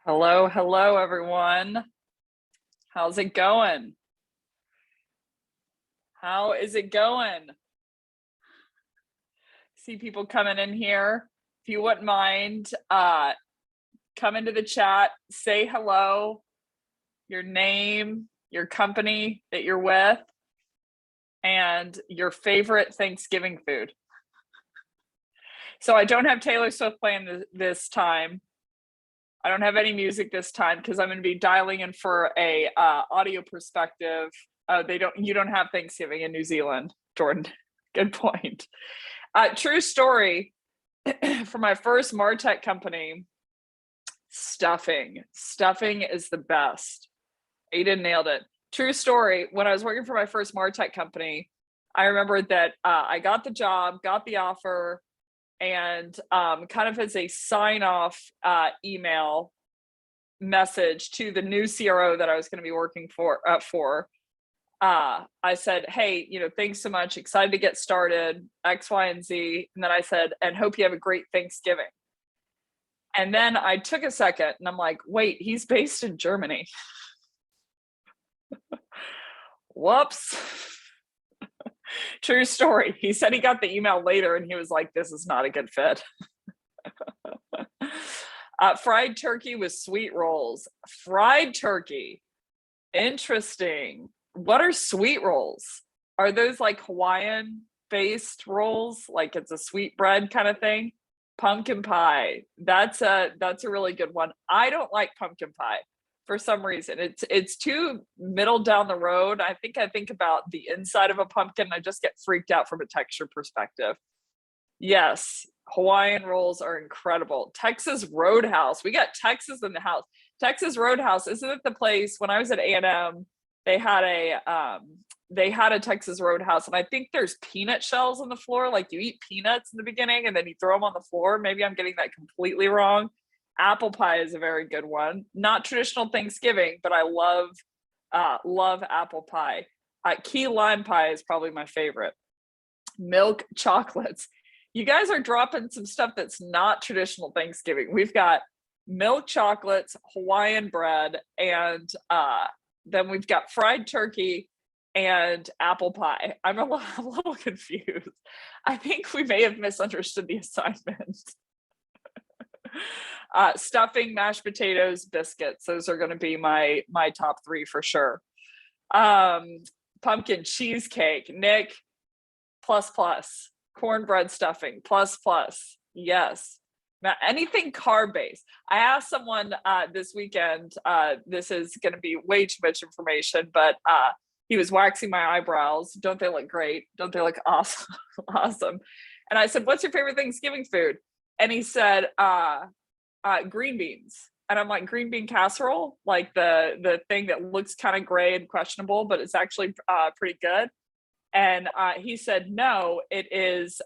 Hello, hello, everyone. How's it going? How is it going? See people coming in here. If you wouldn't mind, come into the chat, say hello, your name, your company that you're with, and your favorite Thanksgiving food. So I don't have Taylor Swift playing this time. I don't have any music this time because I'm going to be dialing in for a audio perspective. You don't have Thanksgiving in New Zealand, Jordan. Good point. True story. For my first MarTech company, stuffing is the best. Aiden nailed it. True story. When I was working for my first MarTech company, I remember that I got the job, got the offer, and kind of as a sign-off email message to the new CRO that I was going to be working for, I said, hey, thanks so much, excited to get started, X, Y, and Z. And then I said, and hope you have a great Thanksgiving. And then I took a second and I'm like, wait, he's based in Germany. Whoops. True story. He said he got the email later and he was like, this is not a good fit. Fried turkey with sweet rolls. Fried turkey. Interesting. What are sweet rolls? Are those like Hawaiian based rolls? Like it's a sweet bread kind of thing? Pumpkin pie. That's a really good one. I don't like pumpkin pie. For some reason, it's too middle down the road. I think about the inside of a pumpkin. I just get freaked out from a texture perspective. Yes, Hawaiian rolls are incredible. Texas Roadhouse. We got Texas in the house. Texas Roadhouse, isn't it the place when I was at A&M? They had a Texas Roadhouse, and I think there's peanut shells on the floor. Like you eat peanuts in the beginning, and then you throw them on the floor. Maybe I'm getting that completely wrong. Apple pie is a very good one. Not traditional Thanksgiving, but I love apple pie. Key lime pie is probably my favorite. Milk chocolates. You guys are dropping some stuff that's not traditional Thanksgiving. We've got milk chocolates, Hawaiian bread, and then we've got fried turkey and apple pie. I'm a little confused. I think we may have misunderstood the assignment. Stuffing, mashed potatoes, biscuits. Those are going to be my top three for sure. Pumpkin cheesecake, Nick, plus. Cornbread stuffing, plus. Yes. Now, anything carb based. I asked someone this weekend, this is going to be way too much information, but he was waxing my eyebrows. Don't they look great? Don't they look awesome? Awesome. And I said, what's your favorite Thanksgiving food? And he said, green beans. And I'm like, green bean casserole, like the thing that looks kind of gray and questionable, but it's actually pretty good. And he said, no, it is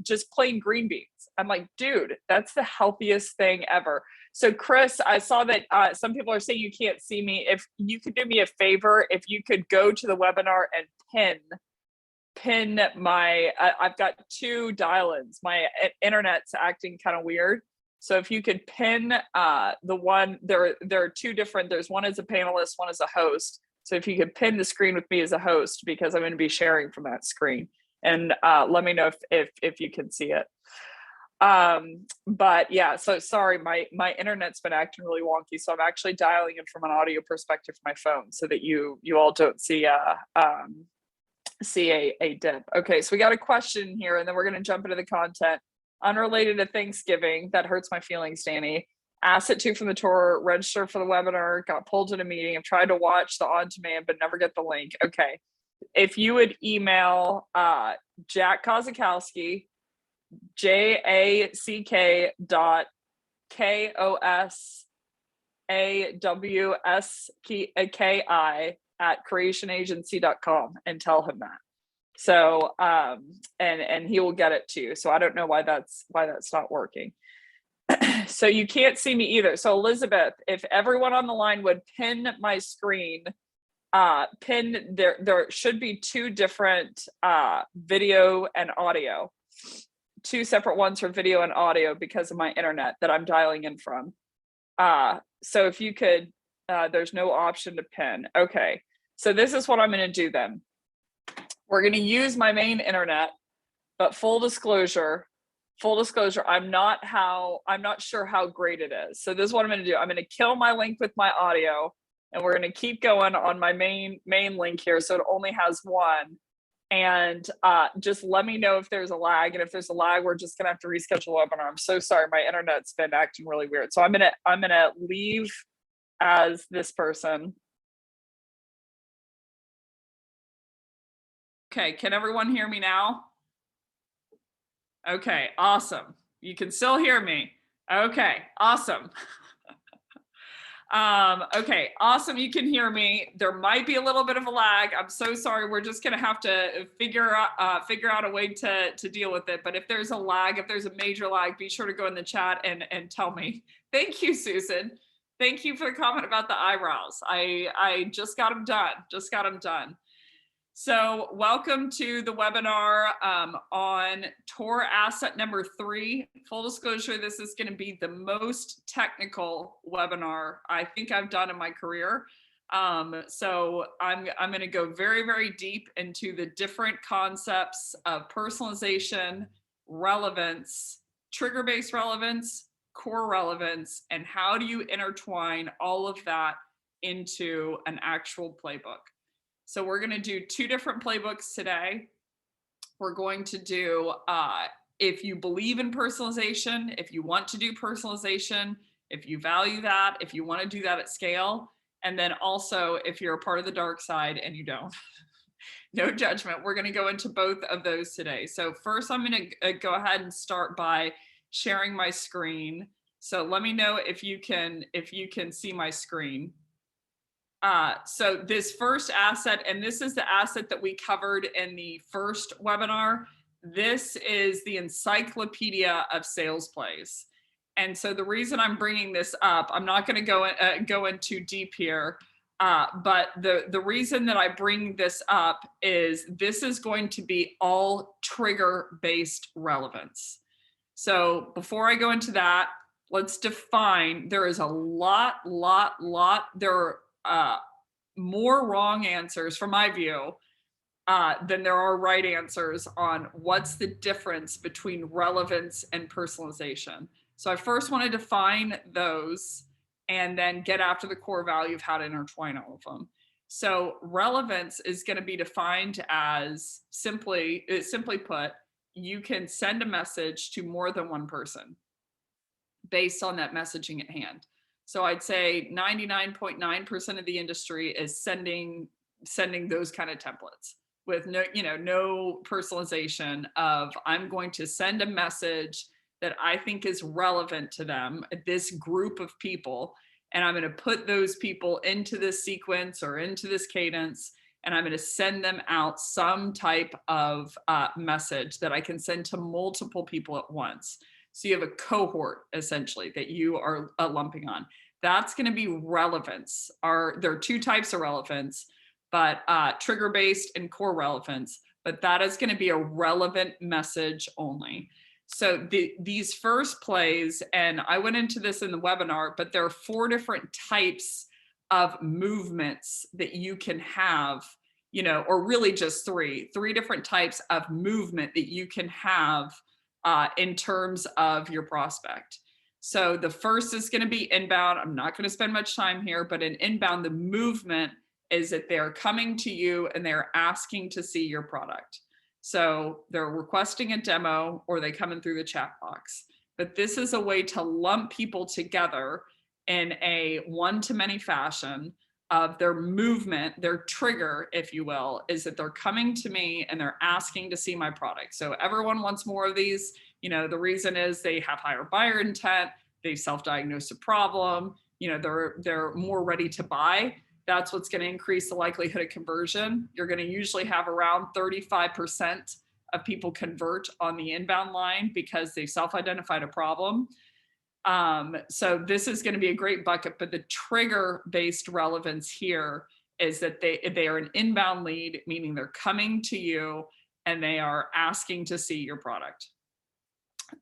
just plain green beans. I'm like, dude, that's the healthiest thing ever. So Chris, I saw that some people are saying you can't see me. If you could do me a favor, if you could go to the webinar and pin my, I've got two dial-ins. My internet's acting kind of weird. So if you could pin the one, there are two different, there's one as a panelist, one as a host. So if you could pin the screen with me as a host, because I'm going to be sharing from that screen, and let me know if you can see it. But yeah, so sorry, my internet's been acting really wonky. So I'm actually dialing in from an audio perspective from my phone so that you all don't see a dip. Okay, so we got a question here, and then we're going to jump into the content. Unrelated to Thanksgiving, that hurts my feelings, Danny. Asked it to from the tour, register for the webinar, got pulled in a meeting. I've tried to watch the on-demand, but never get the link. Okay, if you would email Jack Kozakowski, JACK.KOSAWSKI @creationagency.com and tell him that. So and he will get it to you. So I don't know why that's not working. So you can't see me either. So Elizabeth, if everyone on the line would pin my screen, there should be two different video and audio, two separate ones for video and audio because of my internet that I'm dialing in from. So if you could, there's no option to pin. Okay, so this is what I'm going to do then. We're going to use my main internet, but full disclosure, I'm not sure how great it is. So this is what I'm going to do. I'm going to kill my link with my audio, and we're going to keep going on my main link here. So it only has one. And just let me know if there's a lag. And if there's a lag, we're just gonna have to reschedule the webinar. I'm so sorry, my internet's been acting really weird. So I'm gonna leave as this person. Okay, can everyone hear me now? Okay, awesome. You can still hear me. Okay, awesome. Okay, awesome. You can hear me. There might be a little bit of a lag. I'm so sorry. We're just gonna have to figure out a way to deal with it. But if there's a lag, if there's a major lag, be sure to go in the chat and tell me. Thank you, Susan. Thank you for the comment about the eyebrows. I just got them done. Just got them done. So welcome to the webinar on TOR asset number 3. Full disclosure, this is going to be the most technical webinar I think I've done in my career. So I'm going to go very, very deep into the different concepts of personalization, relevance, trigger-based relevance, core relevance, and how do you intertwine all of that into an actual playbook. So we're going to do 2 different playbooks today. We're going to do, if you believe in personalization, if you want to do personalization, if you value that, if you want to do that at scale, and then also if you're a part of the dark side and you don't. No judgment. We're going to go into both of those today. So first, I'm going to go ahead and start by sharing my screen. So let me know if you can see my screen. So this first asset, and this is the asset that we covered in the first webinar, this is the encyclopedia of sales plays. And so the reason I'm bringing this up, I'm not going to go in too deep here, but the reason that I bring this up is this is going to be all trigger-based relevance. So before I go into that, let's define, there is a lot, there are more wrong answers from my view than there are right answers on what's the difference between relevance and personalization. So I first want to define those and then get after the core value of how to intertwine all of them. So relevance is going to be defined as simply put, you can send a message to more than one person based on that messaging at hand. So I'd say 99.9% of the industry is sending those kind of templates with no personalization of I'm going to send a message that I think is relevant to them, this group of people, and I'm going to put those people into this sequence or into this cadence, and I'm going to send them out some type of message that I can send to multiple people at once. So you have a cohort essentially that you are lumping on. That's going to be relevance. There are 2 types of relevance, but trigger-based and core relevance, but that is going to be a relevant message only. So these first plays, and I went into this in the webinar, but there are 4 different types of movements that you can have, or really just 3 different types of movement that you can have in terms of your prospect. So the first is going to be inbound. I'm not going to spend much time here, but in inbound, the movement is that they're coming to you and they're asking to see your product. So they're requesting a demo or they come in through the chat box. But this is a way to lump people together in a one-to-many fashion of their movement, their trigger, if you will, is that they're coming to me and they're asking to see my product. So everyone wants more of these. The reason is they have higher buyer intent, they self-diagnose a problem, they're more ready to buy. That's what's going to increase the likelihood of conversion. You're going to usually have around 35% of people convert on the inbound line because they self-identified a problem. So this is going to be a great bucket, but the trigger-based relevance here is that they are an inbound lead, meaning they're coming to you and they are asking to see your product.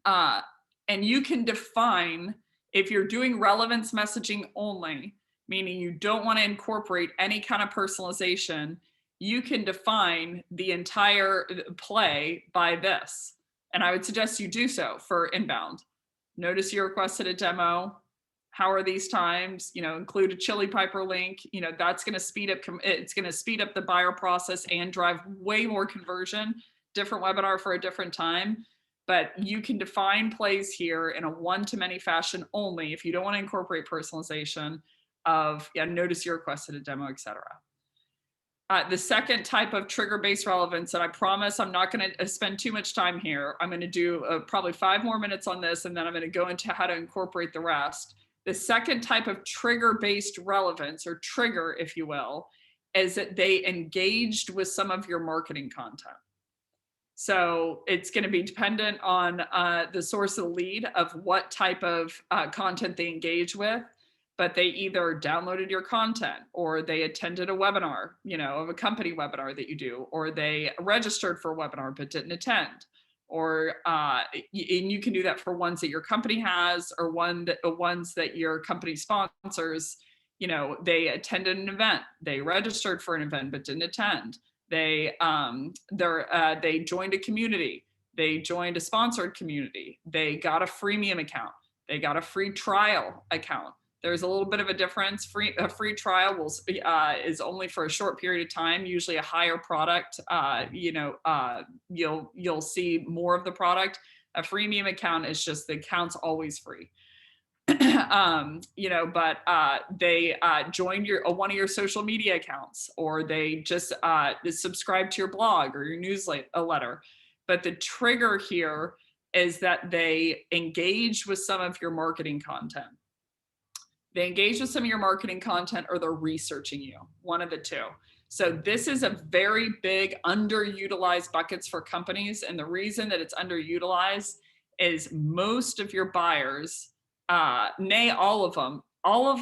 And you can define, If you're doing relevance messaging only, meaning you don't want to incorporate any kind of personalization, you can define the entire play by this. And I would suggest you do so for inbound. Notice you requested a demo. How are these times? Include a chili piper link. That's going to speed up. It's going to speed up the buyer process and drive way more conversion. Different webinar for a different time. But you can define plays here in a one-to-many fashion only if you don't want to incorporate personalization of, notice you requested a demo, etc. The second type of trigger-based relevance, and I promise I'm not going to spend too much time here. I'm going to do probably 5 more minutes on this, and then I'm going to go into how to incorporate the rest. The second type of trigger-based relevance, or trigger, if you will, is that they engaged with some of your marketing content. So it's going to be dependent on the source of the lead of what type of content they engage with, but they either downloaded your content, or they attended a webinar, of a company webinar that you do, or they registered for a webinar but didn't attend, or and you can do that for ones that your company has, or ones that your company sponsors. They attended an event, they registered for an event but didn't attend. They joined a community, they joined a sponsored community, they got a freemium account, they got a free trial account. There's a little bit of a difference. A free trial is only for a short period of time, usually a higher product. You'll see more of the product. A freemium account is just the account's always free. But they joined one of your social media accounts, or they just subscribe to your blog or your newsletter. But the trigger here is that they engage with some of your marketing content. They engage with some of your marketing content, or they're researching you, one of the two. So this is a very big underutilized buckets for companies. And the reason that it's underutilized is most of your buyers, nay, all of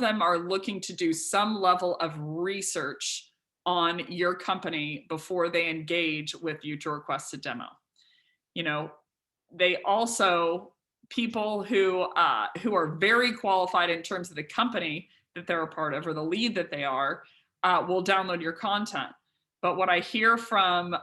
them are looking to do some level of research on your company before they engage with you to request a demo. They also, people who are very qualified in terms of the company that they're a part of, or the lead that they are, will download your content. But what I hear from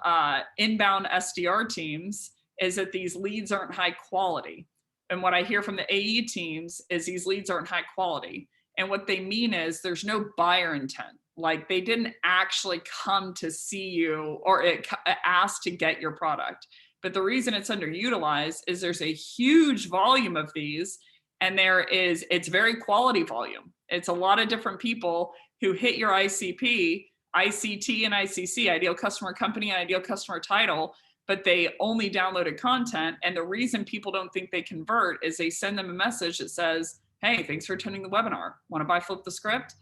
inbound SDR teams is that these leads aren't high quality. And what I hear from the AE teams is these leads aren't high quality. And what they mean is there's no buyer intent. Like, they didn't actually come to see you or ask to get your product. But the reason it's underutilized is there's a huge volume of these, and it's very quality volume. It's a lot of different people who hit your ICP, ICT and ICC, ideal customer company and ideal customer title, but they only downloaded content. And the reason people don't think they convert is they send them a message that says, hey, thanks for attending the webinar. Want to buy FlipTheScript?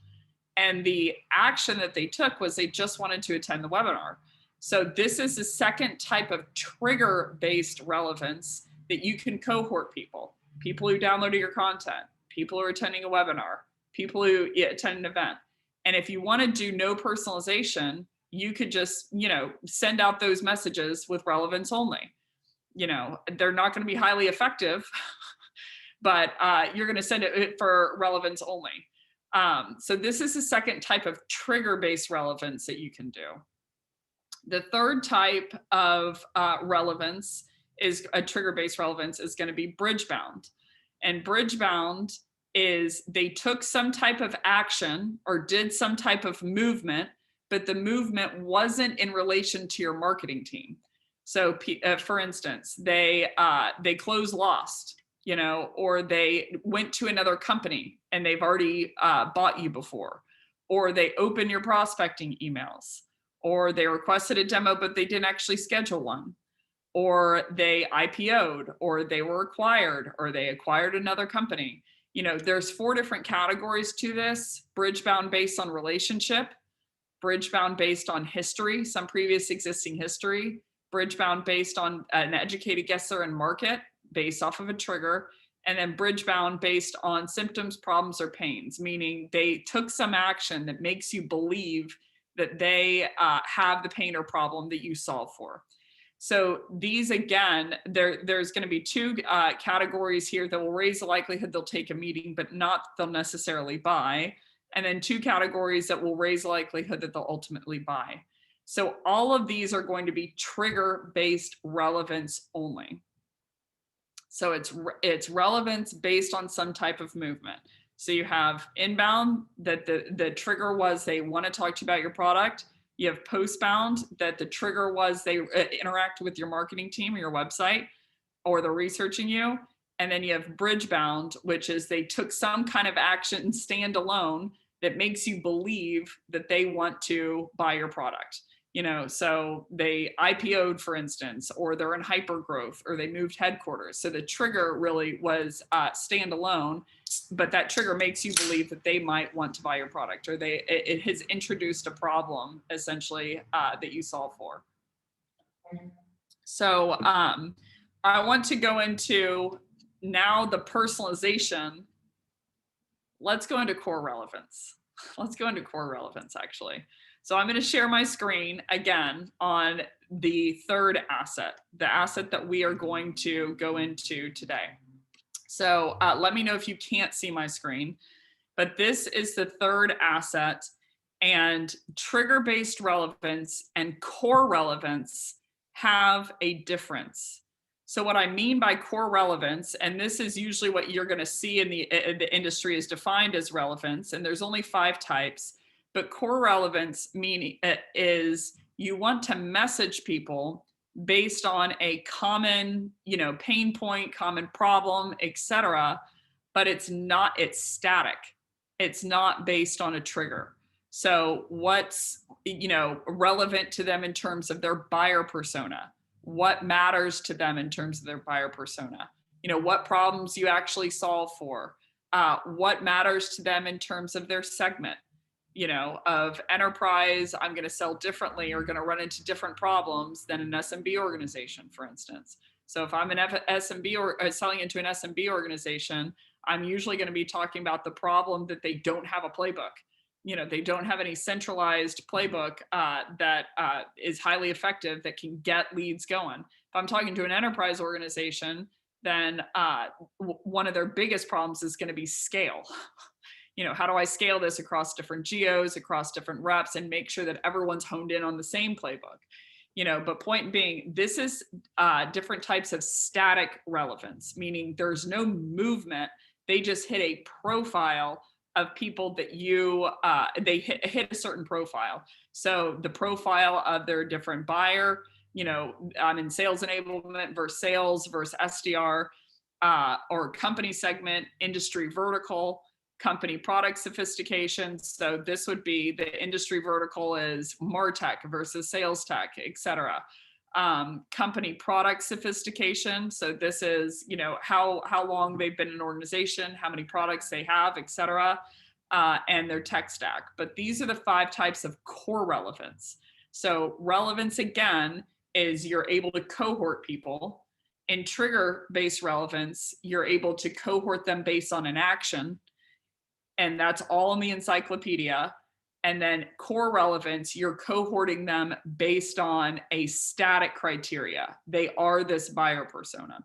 And the action that they took was they just wanted to attend the webinar. So this is the second type of trigger-based relevance that you can cohort people who downloaded your content, people who are attending a webinar, people who attend an event. And if you want to do no personalization, you could just, send out those messages with relevance only. They're not going to be highly effective, but you're going to send it for relevance only. So this is the second type of trigger-based relevance that you can do. The third type of relevance is a trigger-based relevance is going to be bridge-bound. And bridge-bound is they took some type of action or did some type of movement, but the movement wasn't in relation to your marketing team. So for instance, they closed Lost, or they went to another company and they've already bought you before, or they opened your prospecting emails, or they requested a demo, but they didn't actually schedule one, or they IPO'd, or they were acquired, or they acquired another company. There's 4 different categories to this: bridge-bound based on relationship, bridge-bound based on history, some previous existing history, bridge-bound based on an educated guesser and market based off of a trigger, and then bridge-bound based on symptoms, problems, or pains, meaning they took some action that makes you believe that they have the pain or problem that you solve for. So these, again, there's going to be two categories here that will raise the likelihood they'll take a meeting, but not they'll necessarily buy. And then two categories that will raise the likelihood that they'll ultimately buy. So all of these are going to be trigger-based relevance only. So it's relevance based on some type of movement. So you have inbound, that the trigger was they want to talk to you about your product. You have postbound, that the trigger was they interact with your marketing team or your website, or they're researching you. And then you have bridgebound, which is they took some kind of action standalone that makes you believe that they want to buy your product. You know, so they IPO'd, for instance, or they're in hyper growth, or they moved headquarters. So the trigger really was standalone, but that trigger makes you believe that they might want to buy your product, or it has introduced a problem essentially that you solve for. So I want to go into now the personalization. Let's go into core relevance. Let's go into core relevance, actually. So I'm going to share my screen again on the third asset, the asset that we are going to go into today. So let me know if you can't see my screen, but this is the third asset, and trigger-based relevance and core relevance have a difference. So what I mean by core relevance, and this is usually what you're going to see in the industry is defined as relevance, and there's only 5 types. But core relevance is you want to message people based on a common, pain point, common problem, etc. But it's static. It's not based on a trigger. So what's, relevant to them in terms of their buyer persona? What matters to them in terms of their buyer persona? What problems you actually solve for? What matters to them in terms of their segment? Of enterprise, I'm going to sell differently or going to run into different problems than an SMB organization, for instance. So if I'm an SMB or selling into an SMB organization, I'm usually going to be talking about the problem that they don't have a playbook. They don't have any centralized playbook that is highly effective that can get leads going. If I'm talking to an enterprise organization, then one of their biggest problems is going to be scale. How do I scale this across different geos, across different reps, and make sure that everyone's honed in on the same playbook? But point being, this is different types of static relevance, meaning there's no movement. They just hit a profile of people that they hit a certain profile. So the profile of their different buyer, I'm in sales enablement versus sales versus SDR, or company segment, industry vertical, company product sophistication. So this would be the industry vertical is MarTech versus sales tech, et cetera. Company product sophistication. So this is, how long they've been an organization, how many products they have, et cetera, and their tech stack. But these are the 5 types of core relevance. So relevance, again, is you're able to cohort people. In trigger-based relevance, you're able to cohort them based on an action. And that's all in the encyclopedia. And then core relevance, you're cohorting them based on a static criteria. They are this buyer persona.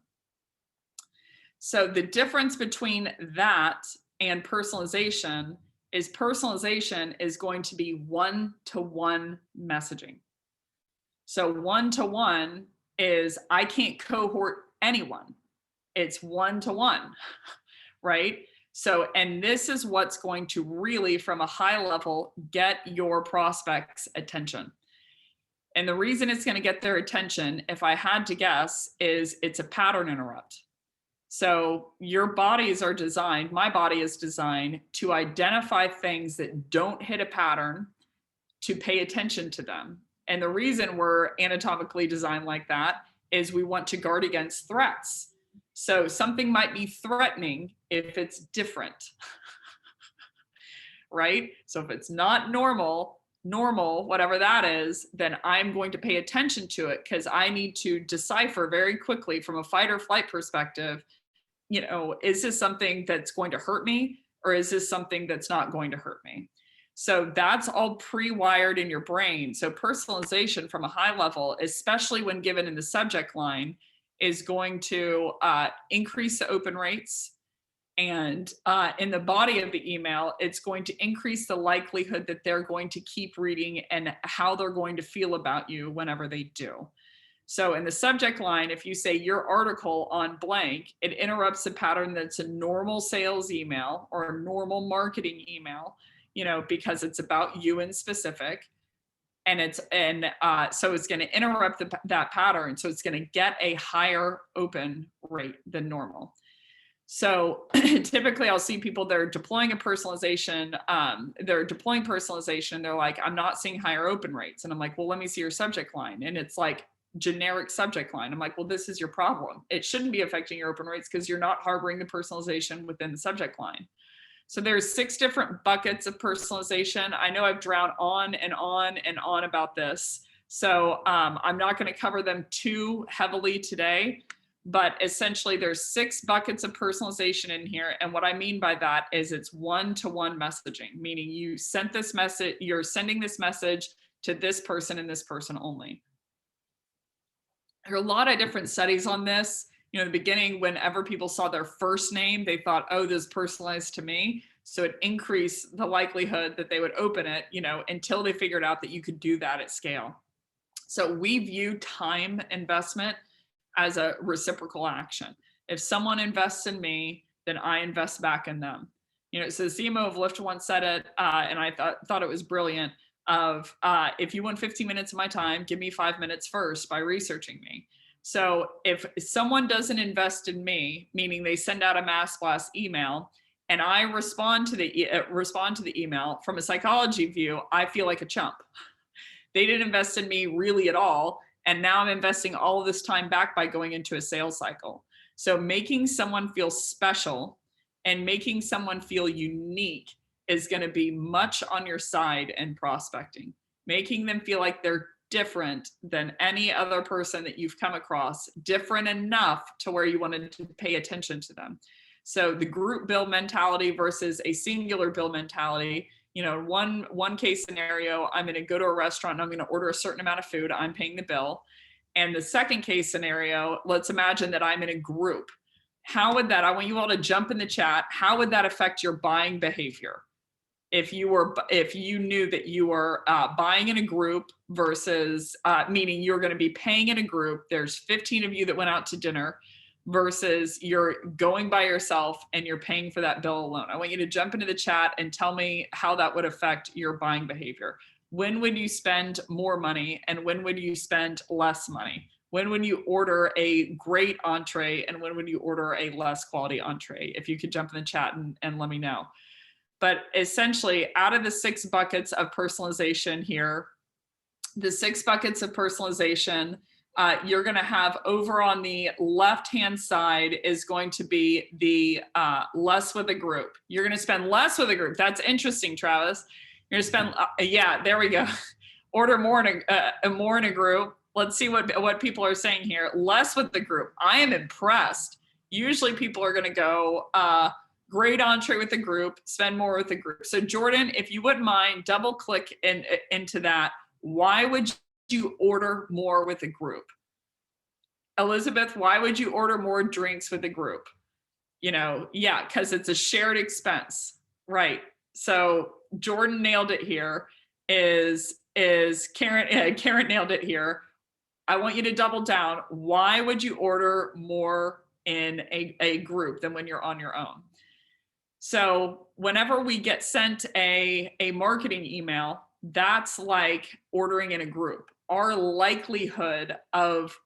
So the difference between that and personalization is going to be one-to-one messaging. So one-to-one is I can't cohort anyone. It's one-to-one, right? So, and this is what's going to really, from a high level, get your prospects' attention. And the reason it's going to get their attention, if I had to guess, is it's a pattern interrupt. So your bodies are designed, my body is designed to identify things that don't hit a pattern, to pay attention to them. And the reason we're anatomically designed like that is we want to guard against threats. So something might be threatening if it's different, right? So if it's not normal, whatever that is, then I'm going to pay attention to it because I need to decipher very quickly from a fight or flight perspective, is this something that's going to hurt me or is this something that's not going to hurt me? So that's all pre-wired in your brain. So personalization from a high level, especially when given in the subject line, is going to increase the open rates. And in the body of the email, it's going to increase the likelihood that they're going to keep reading and how they're going to feel about you whenever they do. So in the subject line, if you say your article on blank, it interrupts a pattern that's a normal sales email or a normal marketing email, because it's about you in specific. And so it's going to interrupt that pattern. So it's going to get a higher open rate than normal. So typically I'll see people that are deploying a personalization, they're like, I'm not seeing higher open rates. And I'm like, well, let me see your subject line. And it's like generic subject line. I'm like, well, this is your problem. It shouldn't be affecting your open rates because you're not harboring the personalization within the subject line. So there's 6 different buckets of personalization. I know I've drowned on and on and on about this. So I'm not going to cover them too heavily today. But essentially there's 6 buckets of personalization in here. And what I mean by that is it's one-to-one messaging, meaning you're sending this message to this person and this person only. There are a lot of different studies on this. In the beginning, whenever people saw their first name, they thought, oh, this is personalized to me. So it increased the likelihood that they would open it, until they figured out that you could do that at scale. So we view time investment as a reciprocal action. If someone invests in me, then I invest back in them. So the CMO of Lyft once said it, and I thought it was brilliant, of if you want 15 minutes of my time, give me 5 minutes first by researching me. So if someone doesn't invest in me, meaning they send out a mass blast email, and I respond to the email, from a psychology view, I feel like a chump. They didn't invest in me really at all. And now I'm investing all of this time back by going into a sales cycle. So making someone feel special and making someone feel unique is going to be much on your side in prospecting. Making them feel like they're different than any other person that you've come across, different enough to where you wanted to pay attention to them. So the group bill mentality versus a singular bill mentality. One case scenario, I'm going to go to a restaurant and I'm going to order a certain amount of food. I'm paying the bill. And the second case scenario, let's imagine that I'm in a group. How would that, I want you all to jump in the chat. How would that affect your buying behavior? If you knew that you were buying in a group versus, meaning you're going to be paying in a group, there's 15 of you that went out to dinner, versus you're going by yourself and you're paying for that bill alone. I want you to jump into the chat and tell me how that would affect your buying behavior. When would you spend more money and when would you spend less money? When would you order a great entree and when would you order a less quality entree? If you could jump in the chat and let me know. But essentially, out of the 6 buckets of personalization here, the 6 buckets of personalization, you're going to have over on the left-hand side is going to be the less with a group. You're going to spend less with a group. That's interesting, Travis. You're going to spend, yeah, there we go. Order more in a group. Let's see what people are saying here. Less with the group. I am impressed. Usually people are going to go, great entree with the group, spend more with the group. So Jordan, if you wouldn't mind, double click into that. Why would you order more with a group? Elizabeth, why would you order more drinks with a group? Yeah, because it's a shared expense, right? So Jordan nailed it here. Is Karen? Karen nailed it here. I want you to double down. Why would you order more in a group than when you're on your own? So whenever we get sent a marketing email, that's like ordering in a group. Our likelihood of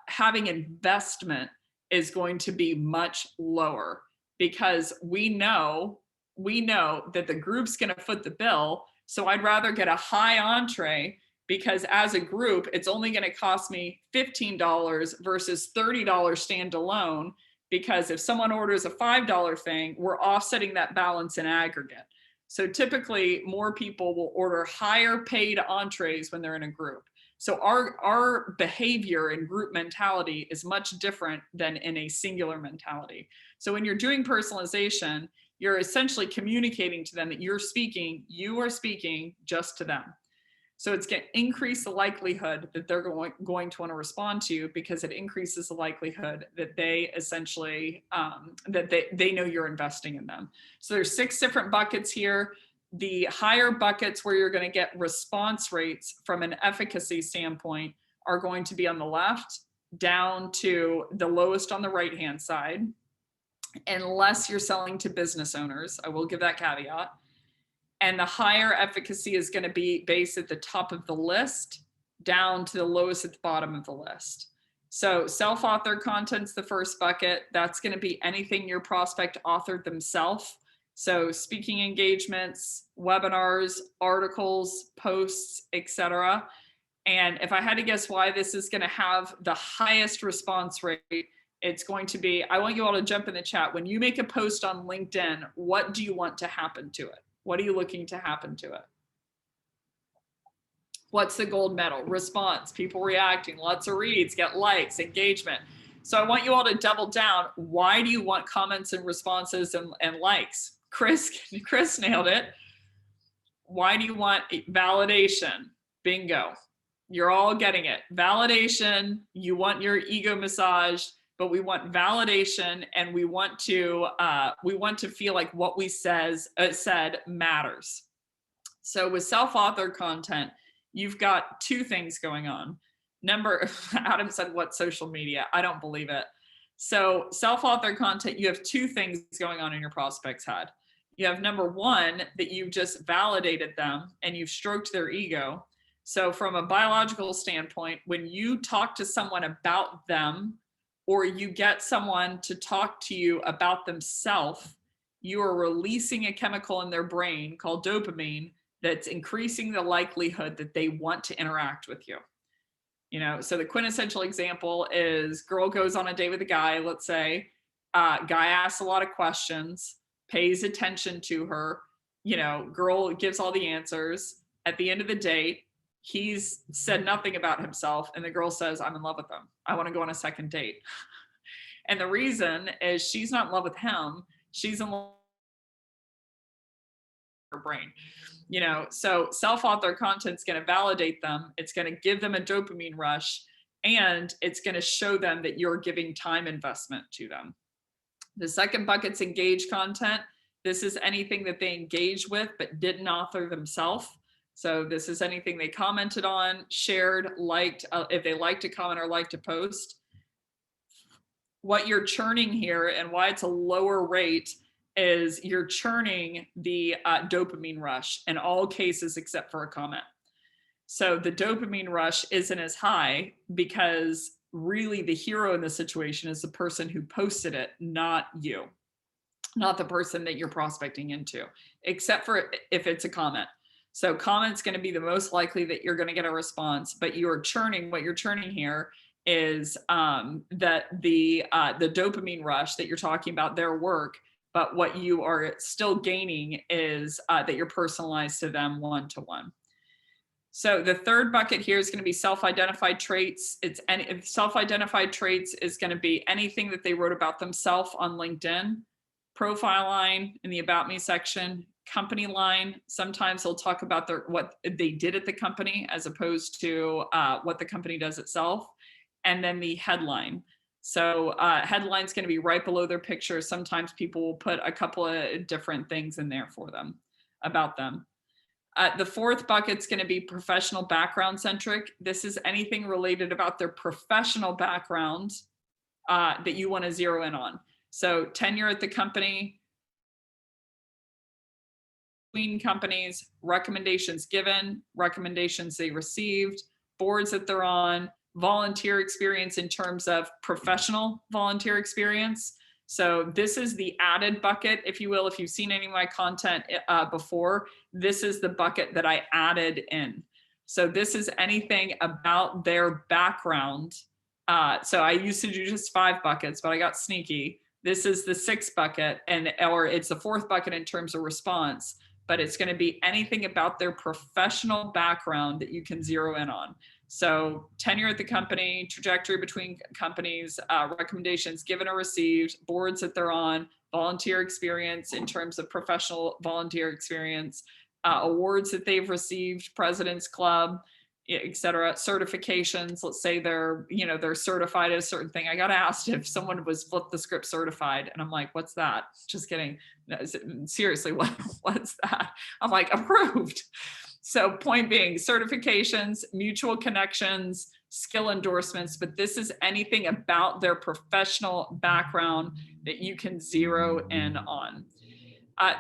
having investment is going to be much lower because we know that the group's going to foot the bill. So I'd rather get a high entree because as a group, it's only going to cost me $15 versus $30 standalone. Because if someone orders a $5 thing, we're offsetting that balance in aggregate. So typically more people will order higher paid entrees when they're in a group. So our behavior in group mentality is much different than in a singular mentality. So when you're doing personalization, you're essentially communicating to them that you are speaking just to them. So it's going to increase the likelihood that they're going to want to respond to you, because it increases the likelihood that they essentially, that they know you're investing in them. So there's 6 different buckets here. The higher buckets where you're going to get response rates from an efficacy standpoint are going to be on the left down to the lowest on the right-hand side, unless you're selling to business owners. I will give that caveat. And the higher efficacy is going to be based at the top of the list down to the lowest at the bottom of the list. So self-authored content's the first bucket. That's going to be anything your prospect authored themselves. So speaking engagements, webinars, articles, posts, etc. And if I had to guess why this is going to have the highest response rate, it's going to be, I want you all to jump in the chat. When you make a post on LinkedIn, what do you want to happen to it? What are you looking to happen to it? What's the gold medal? Response, people reacting, lots of reads, get likes, engagement. So I want you all to double down. Why do you want comments and responses and likes? Chris nailed it. Why do you want validation? Bingo. You're all getting it. Validation, you want your ego massaged, but we want validation, and we want to feel like what we said matters. So with self-authored content, you've got 2 things going on. Adam said, what social media? I don't believe it. So self-authored content, you have 2 things going on in your prospect's head. You have number 1, that you've just validated them and you've stroked their ego. So from a biological standpoint, when you talk to someone about them, or you get someone to talk to you about themselves, you are releasing a chemical in their brain called dopamine that's increasing the likelihood that they want to interact with you. You know, so the quintessential example is girl goes on a date with a guy, let's say, guy asks a lot of questions, pays attention to her, you know, girl gives all the answers. At the end of the date, he's said nothing about himself, and the girl says, I'm in love with him. I want to go on a second date. And the reason is she's not in love with him. She's in love with her brain. You know, so self-authored content's going to validate them. It's going to give them a dopamine rush, and it's going to show them that you're giving time investment to them. The second bucket's engaged content. This is anything that they engage with but didn't author themselves. So this is anything they commented on, shared, liked, if they liked to comment or liked to post. What you're churning here and why it's a lower rate is you're churning the dopamine rush in all cases except for a comment. So the dopamine rush isn't as high because really the hero in the situation is the person who posted it, not you, not the person that you're prospecting into, except for if it's a comment. So comment's going to be the most likely that you're going to get a response, but you're churning, what you're churning here is that the dopamine rush that you're talking about, their work, but what you are still gaining is that you're personalized to them one-to-one. So the third bucket here is going to be self-identified traits. Self-identified traits is going to be anything that they wrote about themselves on LinkedIn, profile line in the About Me section, company line. Sometimes they'll talk about what they did at the company as opposed to what the company does itself. And then the headline. So headline's going to be right below their picture. Sometimes people will put a couple of different things in there for them, about them. The fourth bucket's going to be professional background centric. This is anything related about their professional background that you want to zero in on. So tenure at the company, between companies, recommendations given, recommendations they received, boards that they're on, volunteer experience in terms of professional volunteer experience. So this is the added bucket, if you will. If you've seen any of my content before, this is the bucket that I added in. So this is anything about their background. So I used to do just 5 buckets, but I got sneaky. This is the 6th bucket, or it's the 4th bucket in terms of response, but it's going to be anything about their professional background that you can zero in on. So tenure at the company, trajectory between companies, recommendations given or received, boards that they're on, volunteer experience in terms of professional volunteer experience, awards that they've received, President's Club, et cetera, certifications. Let's say they're, they're certified at a certain thing. I got asked if someone was FlipTheScript certified, and I'm like, what's that? Just kidding. No, seriously, what's that? I'm like, approved. So point being, certifications, mutual connections, skill endorsements, but this is anything about their professional background that you can zero in on.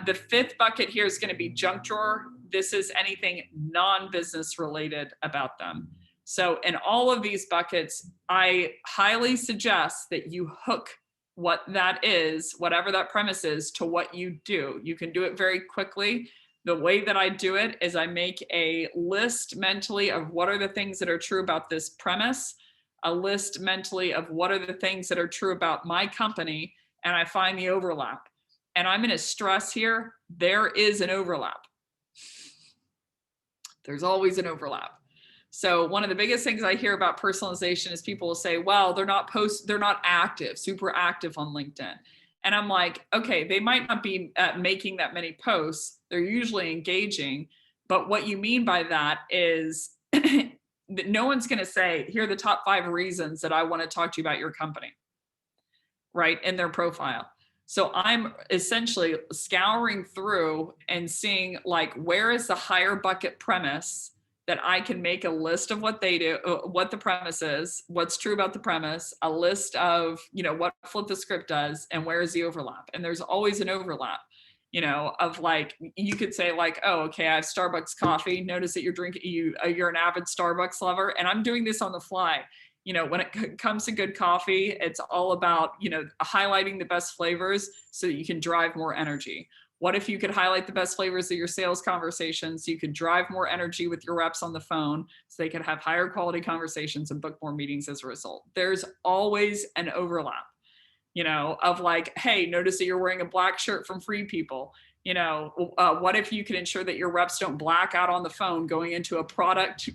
The fifth bucket here is going to be junk drawer. This is anything non-business related about them. So in all of these buckets, I highly suggest that you hook what that is, whatever that premise is, to what you do. You can do it very quickly. The way that I do it is I make a list mentally of what are the things that are true about this premise, a list mentally of what are the things that are true about my company, and I find the overlap. And I'm going to stress here, there is an overlap. There's always an overlap. So one of the biggest things I hear about personalization is people will say, well, they're not active, super active on LinkedIn. And I'm like, okay, they might not be making that many posts. They're usually engaging. But what you mean by that is that no one's going to say, here are the top 5 reasons that I want to talk to you about your company, right, in their profile. So I'm essentially scouring through and seeing, like, where is the higher bucket premise that I can make a list of what they do, what the premise is, what's true about the premise, a list of, what FlipTheScript does, and where is the overlap. And there's always an overlap, of, like, you could say, like, oh, okay, I have Starbucks coffee. Notice that you're an avid Starbucks lover, and I'm doing this on the fly. When it comes to good coffee, it's all about, highlighting the best flavors so that you can drive more energy. What if you could highlight the best flavors of your sales conversations so you could drive more energy with your reps on the phone so they could have higher quality conversations and book more meetings as a result? There's always an overlap, of, like, hey, notice that you're wearing a black shirt from Free People. What if you could ensure that your reps don't black out on the phone going into a product,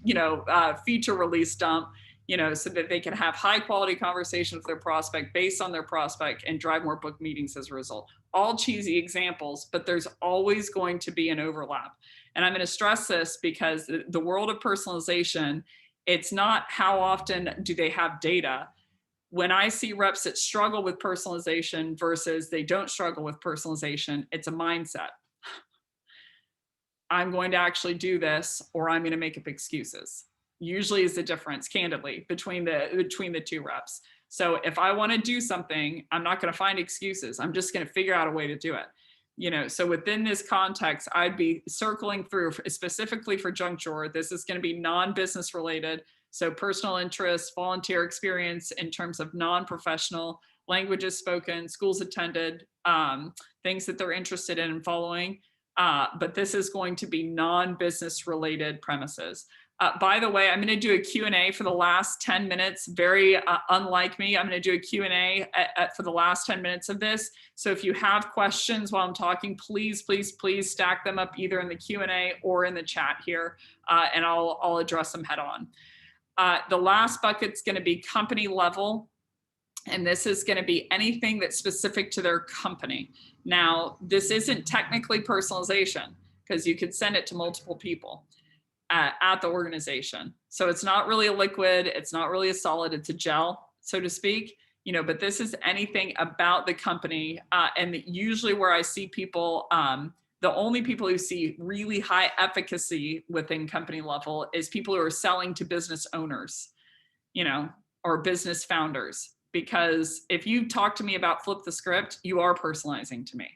feature release dump, so that they can have high quality conversations with their prospect based on their prospect and drive more book meetings as a result. All cheesy examples, but there's always going to be an overlap. And I'm going to stress this because the world of personalization, it's not how often do they have data. When I see reps that struggle with personalization versus they don't struggle with personalization, it's a mindset. I'm going to actually do this, or I'm going to make up excuses. Usually is the difference, candidly, between the two reps. So if I want to do something, I'm not going to find excuses. I'm just going to figure out a way to do it. So within this context, I'd be circling through specifically for junk drawer. This is going to be non-business related. So personal interests, volunteer experience in terms of non-professional, languages spoken, schools attended, things that they're interested in and following. But this is going to be non-business related premises. By the way, I'm going to do a Q&A for the last 10 minutes. Very unlike me, I'm going to do a Q&A for the last 10 minutes of this. So if you have questions while I'm talking, please, please, please stack them up either in the Q&A or in the chat here, and I'll address them head on. The last bucket's going to be company level. And this is going to be anything that's specific to their company. Now, this isn't technically personalization because you could send it to multiple people at the organization. So it's not really a liquid. It's not really a solid. It's a gel, so to speak. But this is anything about the company. And usually where I see people, the only people who see really high efficacy within company level is people who are selling to business owners, or business founders. Because if you talk to me about FlipTheScript, you are personalizing to me.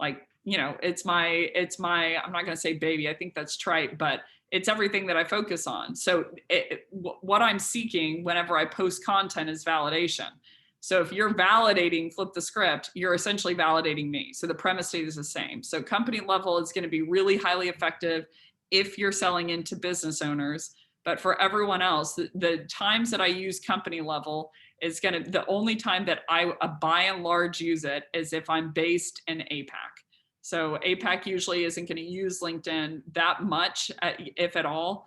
Like, it's my, I'm not going to say baby, I think that's trite, but it's everything that I focus on. So what I'm seeking whenever I post content is validation. So if you're validating FlipTheScript, you're essentially validating me. So the premise stays the same. So company level is going to be really highly effective if you're selling into business owners. But for everyone else, the times that I use company level is the only time that I by and large use it is if I'm based in APAC. So APAC usually isn't going to use LinkedIn that much, if at all.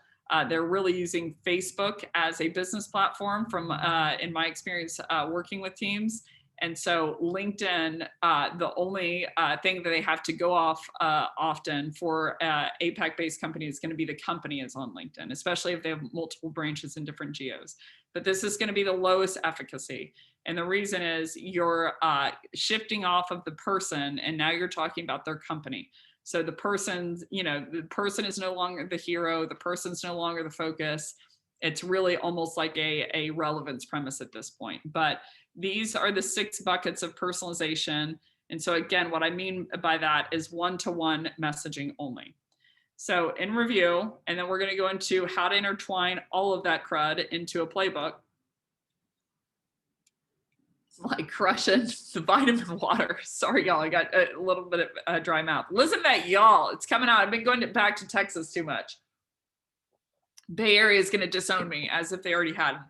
They're really using Facebook as a business platform from, in my experience, working with teams. And so LinkedIn, the only thing that they have to go off often for APAC-based companies is going to be the company is on LinkedIn, especially if they have multiple branches in different geos. But this is going to be the lowest efficacy. And the reason is you're shifting off of the person, and now you're talking about their company. So the person's, the person is no longer the hero. The person's no longer the focus. It's really almost like a relevance premise at this point. But these are the 6 buckets of personalization. And so again, what I mean by that is one-to-one messaging only. So in review, and then we're going to go into how to intertwine all of that crud into a playbook. Like crushing the vitamin water. Sorry, y'all. I got a little bit of a dry mouth. Listen to that, y'all. It's coming out. I've been going back to Texas too much. Bay Area is going to disown me as if they already hadn't.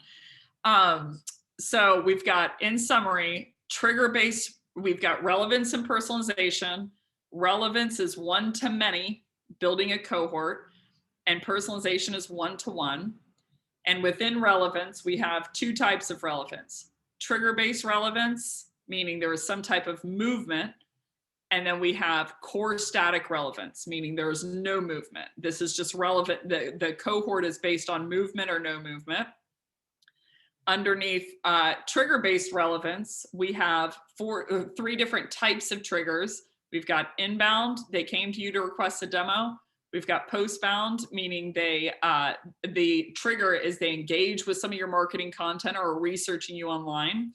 So we've got, in summary, trigger-based. We've got relevance and personalization. Relevance is one-to-many, building a cohort, and personalization is one-to-one. And within relevance, we have 2 types of relevance. Trigger-based relevance, meaning there is some type of movement. And then we have core static relevance, meaning there is no movement. This is just relevant. The cohort is based on movement or no movement. Underneath trigger-based relevance, we have 3 different types of triggers. We've got inbound, they came to you to request a demo. We've got postbound, meaning the trigger is they engage with some of your marketing content or are researching you online.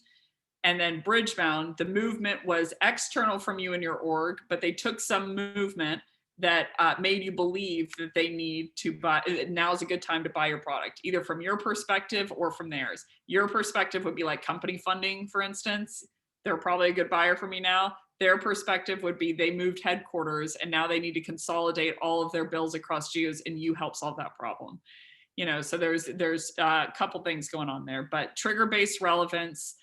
And then bridgebound, the movement was external from you and your org, but they took some movement that made you believe that they need to buy, now's a good time to buy your product, either from your perspective or from theirs. Your perspective would be like company funding, for instance. They're probably a good buyer for me now. Their perspective would be they moved headquarters and now they need to consolidate all of their bills across geos, and you help solve that problem. So there's a couple things going on there, but trigger-based relevance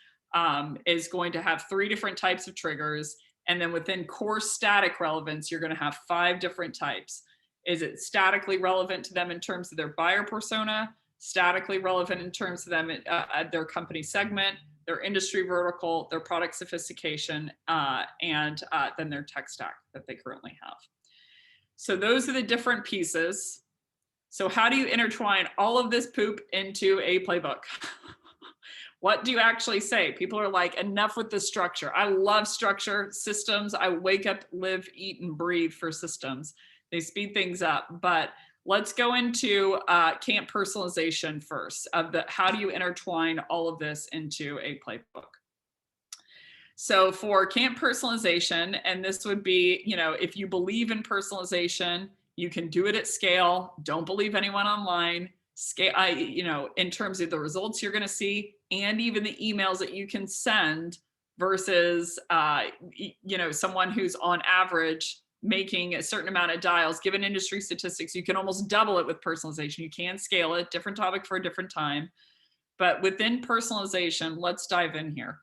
is going to have 3 different types of triggers. And then within core static relevance, you're going to have 5 different types. Is it statically relevant to them in terms of their buyer persona, statically relevant in terms of them, their company segment, their industry vertical, their product sophistication, and then their tech stack that they currently have. So those are the different pieces. So how do you intertwine all of this poop into a playbook? What do you actually say? People are like, enough with the structure. I love structure, systems. I wake up, live, eat, and breathe for systems. They speed things up. But let's go into camp personalization first, of how do you intertwine all of this into a playbook. So for camp personalization, and this would be, if you believe in personalization, you can do it at scale. Don't believe anyone online. Scale, in terms of the results you're going to see, and even the emails that you can send versus, someone who's on average making a certain amount of dials. Given industry statistics, you can almost double it with personalization. You can scale it, different topic for a different time. But within personalization, let's dive in here.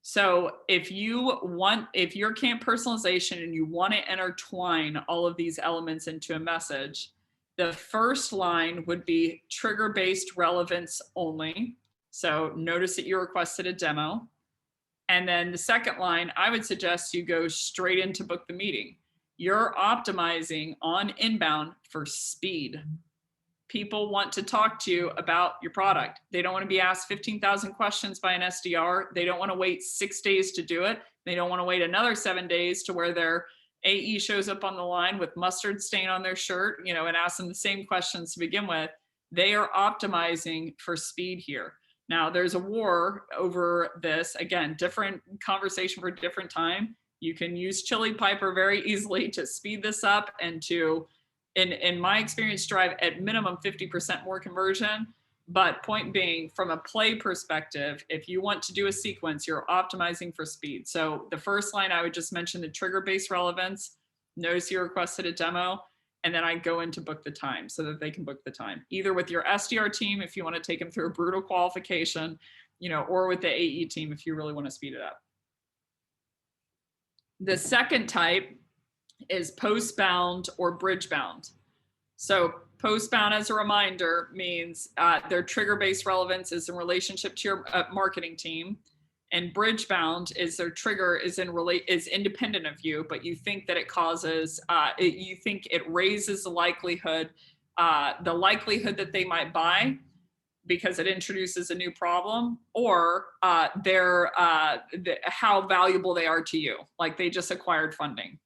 So if you're camp personalization and you want to intertwine all of these elements into a message, the first line would be trigger-based relevance only. So notice that you requested a demo. And then the second line, I would suggest you go straight into book the meeting. You're optimizing on inbound for speed. People want to talk to you about your product. They don't want to be asked 15,000 questions by an SDR. They don't want to wait 6 days to do it. They don't want to wait another 7 days to where their AE shows up on the line with mustard stain on their shirt, and ask them the same questions to begin with. They are optimizing for speed here. Now, there's a war over this. Again, different conversation for a different time. You can use Chili Piper very easily to speed this up and to, in my experience, drive at minimum 50% more conversion. But point being, from a play perspective, if you want to do a sequence, you're optimizing for speed. So the first line, I would just mention the trigger-based relevance. Notice you requested a demo, and then I go into book the time so that they can book the time, either with your SDR team if you want to take them through a brutal qualification, or with the AE team if you really want to speed it up. The second type is postbound or bridgebound. So Postbound as a reminder means their trigger-based relevance is in relationship to your marketing team, and bridge bound is their trigger is independent of you, but you think that it causes you think it raises the likelihood that they might buy because it introduces a new problem, or how valuable they are to you, like they just acquired funding.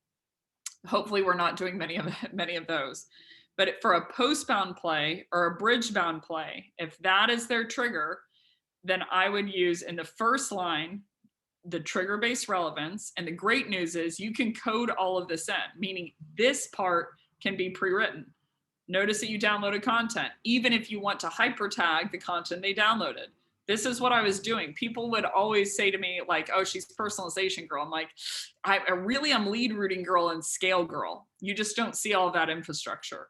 Hopefully we're not doing many of those. But for a postbound play or a bridge bound play, if that is their trigger, then I would use in the first line the trigger based relevance. And the great news is you can code all of this in, meaning this part can be pre-written. Notice that you downloaded content, even if you want to hyper tag the content they downloaded. This is what I was doing. People would always say to me like, oh, she's personalization girl. I'm like, I really am lead routing girl and scale girl. You just don't see all of that infrastructure.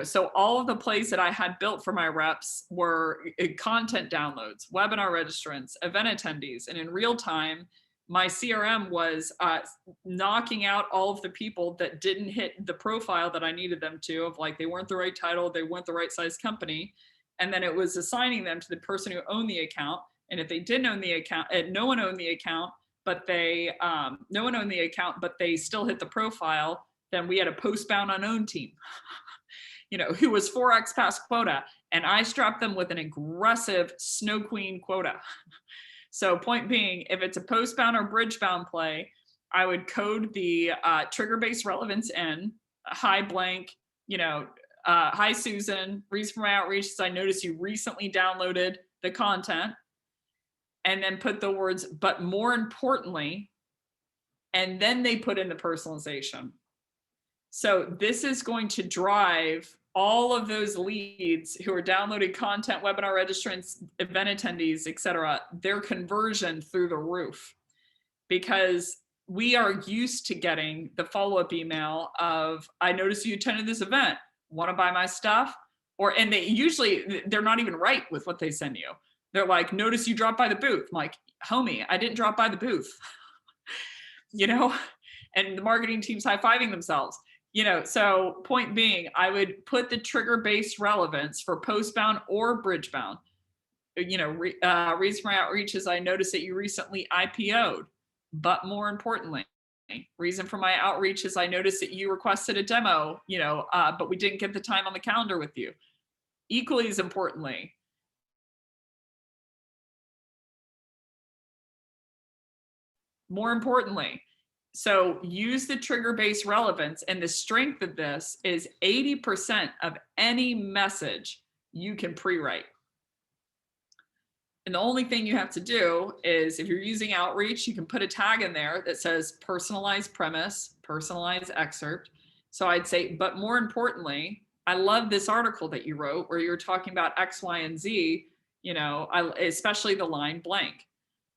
So all of the plays that I had built for my reps were content downloads, webinar registrants, event attendees, and in real time, my CRM was knocking out all of the people that didn't hit the profile that I needed them to, of like they weren't the right title, they weren't the right size company, and then it was assigning them to the person who owned the account. And if they didn't own the account, no one owned the account, but they still hit the profile, then we had a postbound unowned team. Who was 4x past quota, and I strapped them with an aggressive Snow Queen quota. So point being, if it's a postbound or bridge bound play, I would code the trigger-based relevance in, hi blank, hi Susan, reason for my outreach is I noticed you recently downloaded the content, and then put the words, but more importantly, and then they put in the personalization. So this is going to drive all of those leads who are downloading content, webinar registrants, event attendees, et cetera, their conversion through the roof, because we are used to getting the follow-up email of, I noticed you attended this event, want to buy my stuff? And they're not even right with what they send you. They're like, notice you dropped by the booth. I'm like, homie, I didn't drop by the booth. And the marketing team's high-fiving themselves. So point being, I would put the trigger-based relevance for postbound or bridge-bound. Reason for my outreach is I noticed that you recently IPO'd, but more importantly, reason for my outreach is I noticed that you requested a demo, but we didn't get the time on the calendar with you. Equally as importantly, more importantly, so use the trigger-based relevance, and the strength of this is 80% of any message you can pre-write. And the only thing you have to do is, if you're using outreach, you can put a tag in there that says personalized premise, personalized excerpt. So I'd say, but more importantly, I love this article that you wrote where you're talking about X, Y, and Z, especially the line blank.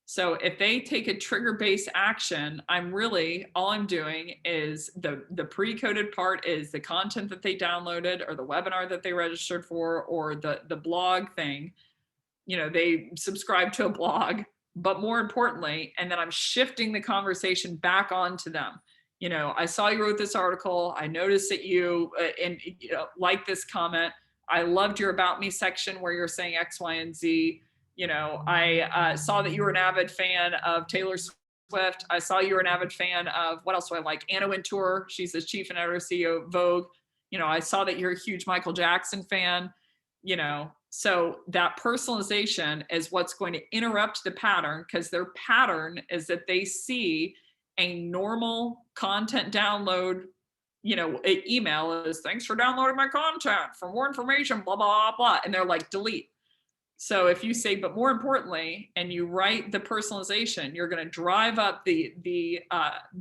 So if they take a trigger-based action, all I'm doing is the pre-coded part is the content that they downloaded or the webinar that they registered for or the blog thing. They subscribe to a blog, but more importantly, and then I'm shifting the conversation back onto them. I saw you wrote this article. I noticed that you liked this comment. I loved your about me section where you're saying X, Y, and Z. I saw that you were an avid fan of Taylor Swift. I saw you were an avid fan of, what else do I like? Anna Wintour. She's the chief and editor CEO of Vogue. I saw that you're a huge Michael Jackson fan. So that personalization is what's going to interrupt the pattern, because their pattern is that they see a normal content download, email is, thanks for downloading my content. For more information, blah, blah, blah. And they're like, delete. So if you say, but more importantly, and you write the personalization, you're going to drive up the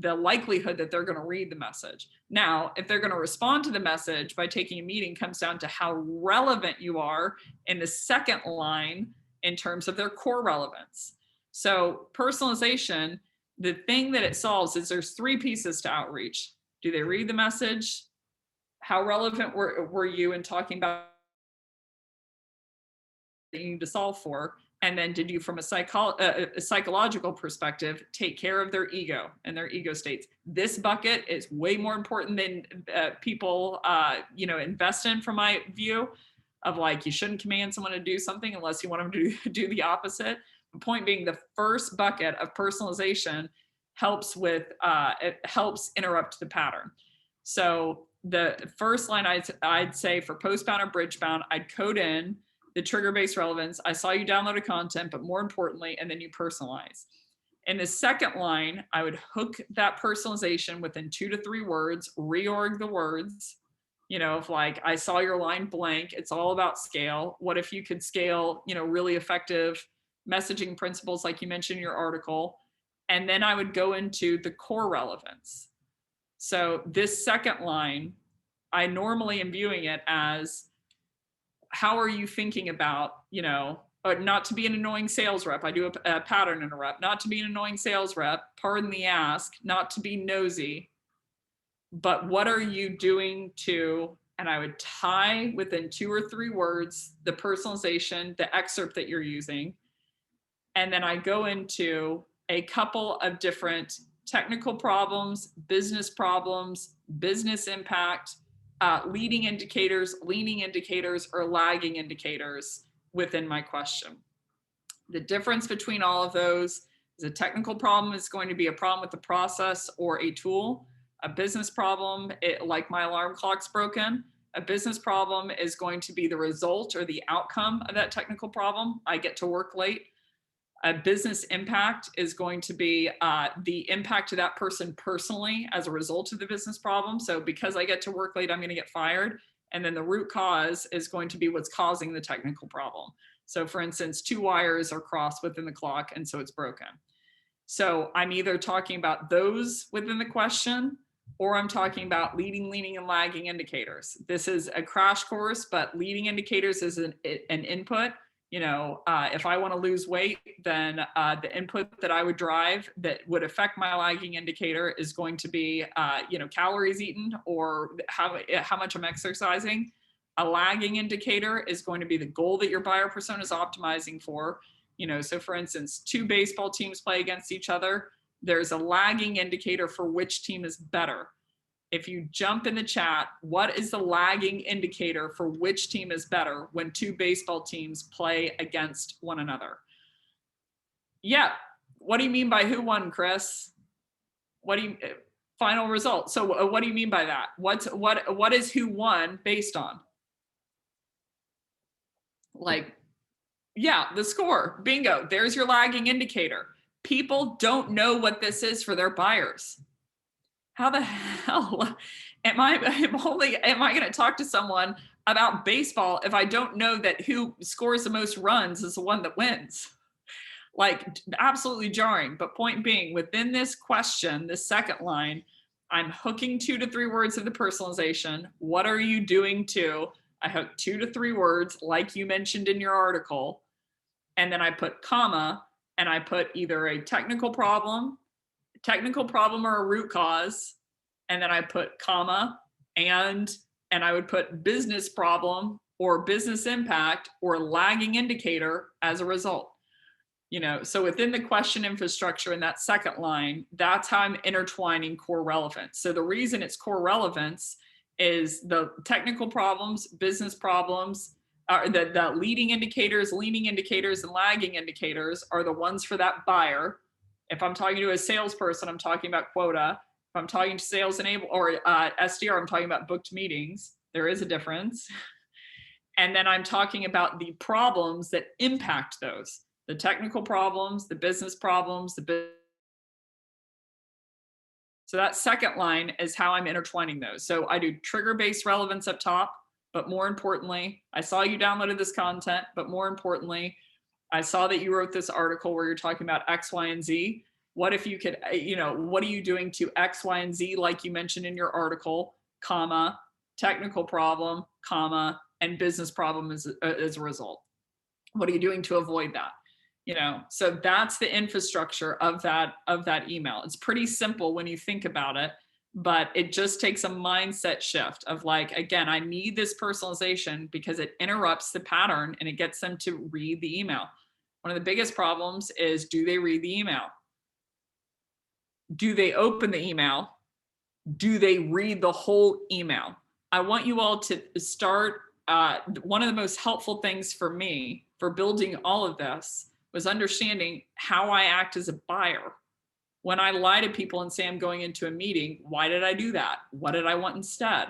likelihood that they're going to read the message. Now, if they're going to respond to the message by taking a meeting, comes down to how relevant you are in the second line in terms of their core relevance. So personalization, the thing that it solves is there's 3 pieces to outreach. Do they read the message? How relevant were you in talking about that you need to solve for? And then did you, from a psychological perspective, take care of their ego and their ego states? This bucket is way more important than people, invest in, from my view, of like, you shouldn't command someone to do something unless you want them to do the opposite. The point being, the first bucket of personalization helps it helps interrupt the pattern. So the first line I'd say for postbound or bridge bound, I'd code in the trigger-based relevance. I saw you downloaded content, but more importantly, and then you personalize. In the second line, I would hook that personalization within 2 to 3 words, reorg the words. If like, I saw your line blank, it's all about scale. What if you could scale, really effective messaging principles like you mentioned in your article? And then I would go into the core relevance. So this second line, I normally am viewing it as, how are you thinking about, not to be an annoying sales rep. I do a pattern interrupt, not to be an annoying sales rep, pardon the ask, not to be nosy, but what are you doing to, and I would tie within 2 or 3 words, the personalization, the excerpt that you're using. And then I go into a couple of different technical problems, business impact, leading indicators, leaning indicators, or lagging indicators within my question. The difference between all of those is a technical problem is going to be a problem with the process or a tool. A business problem, like my alarm clock's broken. A business problem is going to be the result or the outcome of that technical problem. I get to work late. A business impact is going to be the impact to that person personally as a result of the business problem. So because I get to work late, I'm going to get fired. And then the root cause is going to be what's causing the technical problem. So for instance, 2 wires are crossed within the clock, and so it's broken. So I'm either talking about those within the question, or I'm talking about leading, leaning, and lagging indicators. This is a crash course, but leading indicators is an input. If I want to lose weight, then the input that I would drive that would affect my lagging indicator is going to be, calories eaten or how much I'm exercising. A lagging indicator is going to be the goal that your buyer persona is optimizing for. So for instance, 2 baseball teams play against each other. There's a lagging indicator for which team is better. If you jump in the chat, what is the lagging indicator for which team is better when 2 baseball teams play against one another? Yeah. What do you mean by who won, Chris? Final result. So what do you mean by that? What is who won based on? Like, yeah, the score. Bingo. There's your lagging indicator. People don't know what this is for their buyers. How the hell am I going to talk to someone about baseball if I don't know that who scores the most runs is the one that wins? Like, absolutely jarring. But point being, within this question, this second line, I'm hooking 2 to 3 words of the personalization. What are you doing to? I hook 2 to 3 words, like you mentioned in your article. And then I put comma, and I put either a technical problem or a root cause, and then I put comma, and I would put business problem or business impact or lagging indicator as a result. So within the question infrastructure in that second line, that's how I'm intertwining core relevance. So the reason it's core relevance is the technical problems, business problems, the leading indicators, leaning indicators, and lagging indicators are the ones for that buyer. If I'm talking to a salesperson, I'm talking about quota. If I'm talking to sales enable or SDR, I'm talking about booked meetings. There is a difference. And then I'm talking about the problems that impact those. The technical problems, the business problems, So that second line is how I'm intertwining those. So I do trigger-based relevance up top, but more importantly, I saw you downloaded this content, but more importantly, I saw that you wrote this article where you're talking about X, Y, and Z. What if you could, what are you doing to X, Y, and Z, like you mentioned in your article, comma, technical problem, comma, and business problem as a result? What are you doing to avoid that? So that's the infrastructure of that email. It's pretty simple when you think about it, but it just takes a mindset shift of like, again, I need this personalization because it interrupts the pattern and it gets them to read the email. One of the biggest problems is, do they read the email? Do they open the email? Do they read the whole email? I want you all to start, one of the most helpful things for me for building all of this was understanding how I act as a buyer. When I lie to people and say I'm going into a meeting, why did I do that? What did I want instead?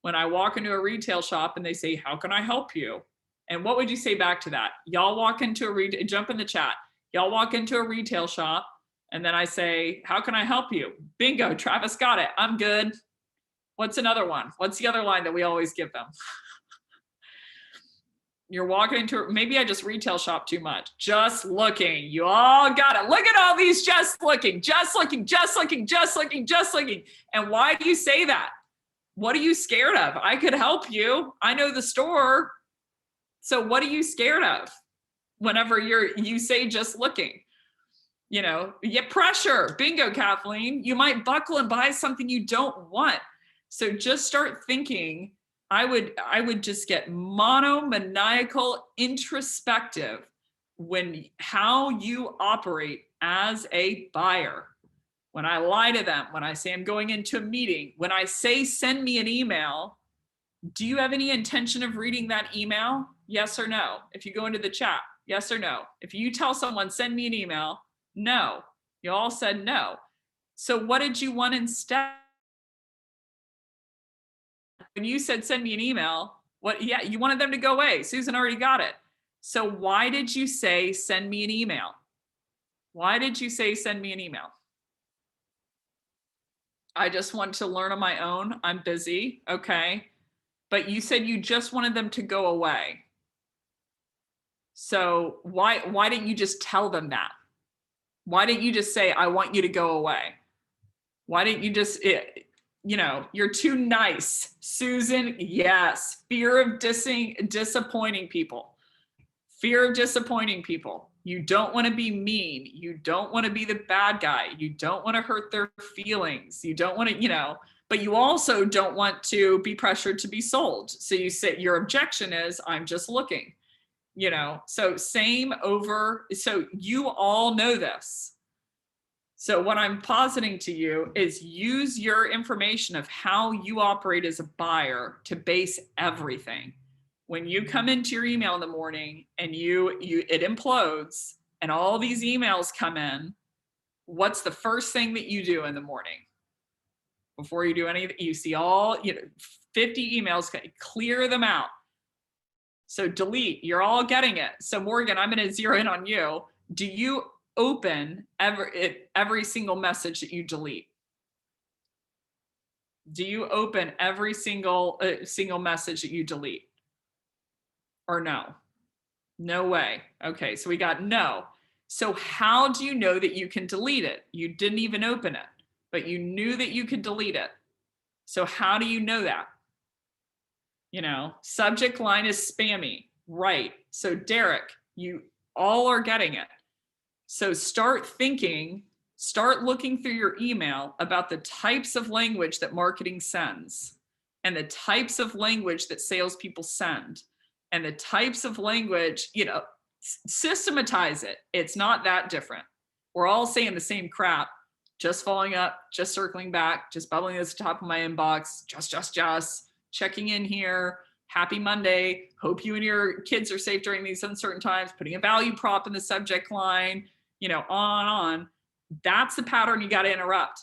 When I walk into a retail shop and they say, how can I help you? And what would you say back to that? Y'all walk into a jump in the chat. Y'all walk into a retail shop and then I say, how can I help you? Bingo, Travis got it. I'm good. What's another one? What's the other line that we always give them? You're walking into, maybe I just retail shop too much. Just looking. You all got it. Look at all these just looking, just looking, just looking, just looking, just looking. And why do you say that? What are you scared of? I could help you. I know the store. So what are you scared of whenever you say just looking? You know, you get pressure. Bingo, Kathleen. You might buckle and buy something you don't want. So just start thinking. I would just get monomaniacal introspective when how you operate as a buyer. When I lie to them, when I say I'm going into a meeting, when I say send me an email, do you have any intention of reading that email? Yes or no? If you go into the chat, yes or no? If you tell someone send me an email, no. You all said no. So what did you want instead? When you said send me an email, what? Yeah, you wanted them to go away. Susan already got it. So why did you say send me an email? Why did you say send me an email? I just want to learn on my own. I'm busy. Okay. But you said you just wanted them to go away. So why didn't you just tell them that? Why didn't you just say, I want you to go away? Why didn't you just, you know, you're too nice. Susan, yes. Fear of disappointing people. Fear of disappointing people. You don't want to be mean. You don't want to be the bad guy. You don't want to hurt their feelings. You don't want to, you know, but you also don't want to be pressured to be sold. So you say your objection is, I'm just looking, you know, so same over. So you all know this. So what I'm positing to you is use your information of how you operate as a buyer to base everything. When you come into your email in the morning and it implodes and all these emails come in, what's the first thing that you do in the morning? Before you do anything, you see all 50 emails, clear them out. So delete, you're all getting it. So Morgan, I'm going to zero in on you. Do you open every single message that you delete? Do you open every single message that you delete? Or no? No way. Okay, so we got no. So how do you know that you can delete it? You didn't even open it, but you knew that you could delete it. So how do you know that? You know, subject line is spammy, right? So Derek, you all are getting it. So start thinking, start looking through your email about the types of language that marketing sends and the types of language that salespeople send and the types of language, you know, systematize it. It's not that different. We're all saying the same crap, just following up, just circling back, just bubbling at the top of my inbox, just checking in here. Happy Monday. Hope you and your kids are safe during these uncertain times, putting a value prop in the subject line, you know, on. That's the pattern you got to interrupt,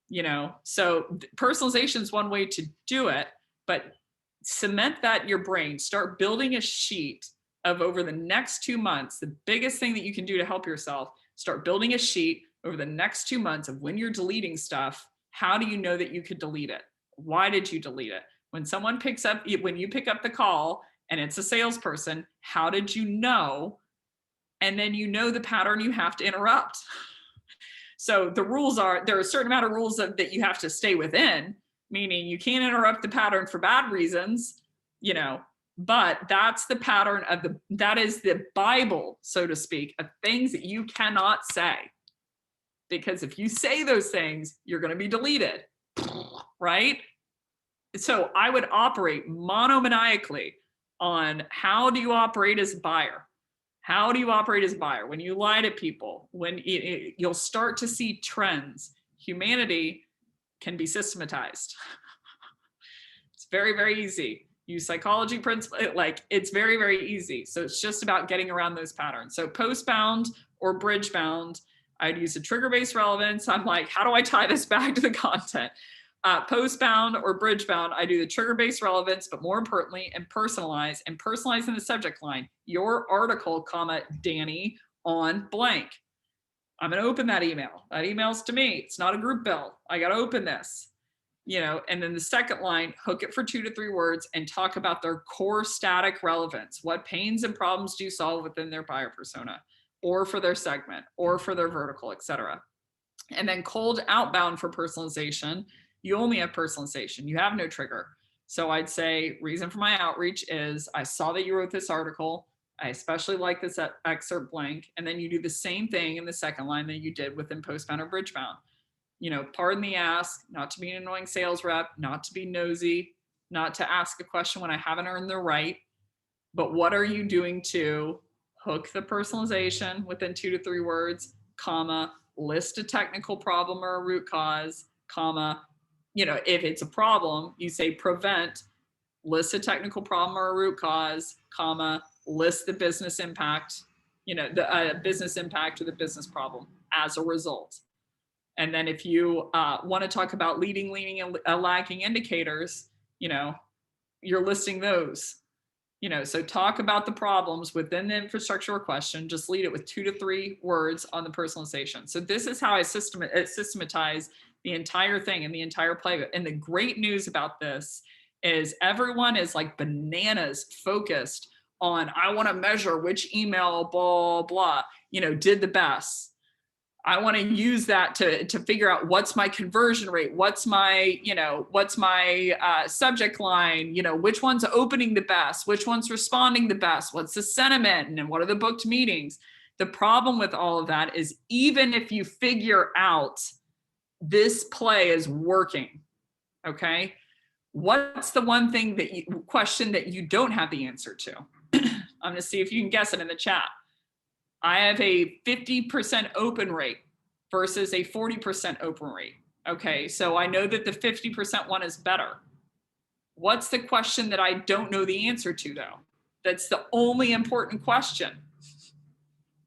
you know. So personalization is one way to do it, but cement that in your brain. Start building a sheet of over the next 2 months. The biggest thing that you can do to help yourself, start building a sheet over the next 2 months of when you're deleting stuff. How do you know that you could delete it? Why did you delete it? When someone picks up, when you pick up the call and it's a salesperson, how did you know? And then you know the pattern you have to interrupt. So the rules are, there are a certain amount of rules that you have to stay within, meaning you can't interrupt the pattern for bad reasons, you know, but that's the pattern of that is the Bible, so to speak, of things that you cannot say. Because if you say those things, you're going to be deleted, right? So I would operate monomaniacally on how do you operate as a buyer? How do you operate as a buyer? When you lie to people, when you'll start to see trends. Humanity can be systematized. It's very, very easy. Use psychology principle, like it's very, very easy. So it's just about getting around those patterns. So post-bound or bridge-bound, I'd use a trigger-based relevance. I'm like, how do I tie this back to the content? Post-bound or bridge-bound, I do the trigger-based relevance, but more importantly, and personalize in the subject line. Your article, comma, Danny, on blank. I'm going to open that email. That email's to me. It's not a group bill. I got to open this. And then the second line, hook it for 2 to 3 words and talk about their core static relevance. What pains and problems do you solve within their buyer persona, or for their segment, or for their vertical, etc. And then cold outbound for personalization. You only have personalization. You have no trigger. So I'd say reason for my outreach is I saw that you wrote this article. I especially like this excerpt blank. And then you do the same thing in the second line that you did within postbound or bridgebound. Pardon the ask, not to be an annoying sales rep, not to be nosy, not to ask a question when I haven't earned the right, but what are you doing to hook the personalization within 2 to 3 words, comma, list a technical problem or a root cause, comma, if it's a problem, you say prevent, list a technical problem or a root cause, comma, list the business impact, the business impact or the business problem as a result. And then if you want to talk about leading, and lagging indicators, you're listing those. So talk about the problems within the infrastructure question, just lead it with 2 to 3 words on the personalization. So this is how I systematize the entire thing and the entire playbook. And the great news about this is everyone is like bananas focused on, I want to measure which email, blah, blah, did the best. I want to use that to figure out what's my conversion rate, what's my subject line, which one's opening the best, which one's responding the best, what's the sentiment, and what are the booked meetings. The problem with all of that is even if you figure out this play is working, okay, what's the one thing question that you don't have the answer to? I'm going to see if you can guess it in the chat. I have a 50% open rate versus a 40% open rate. Okay, so I know that the 50% one is better. What's the question that I don't know the answer to, though? That's the only important question.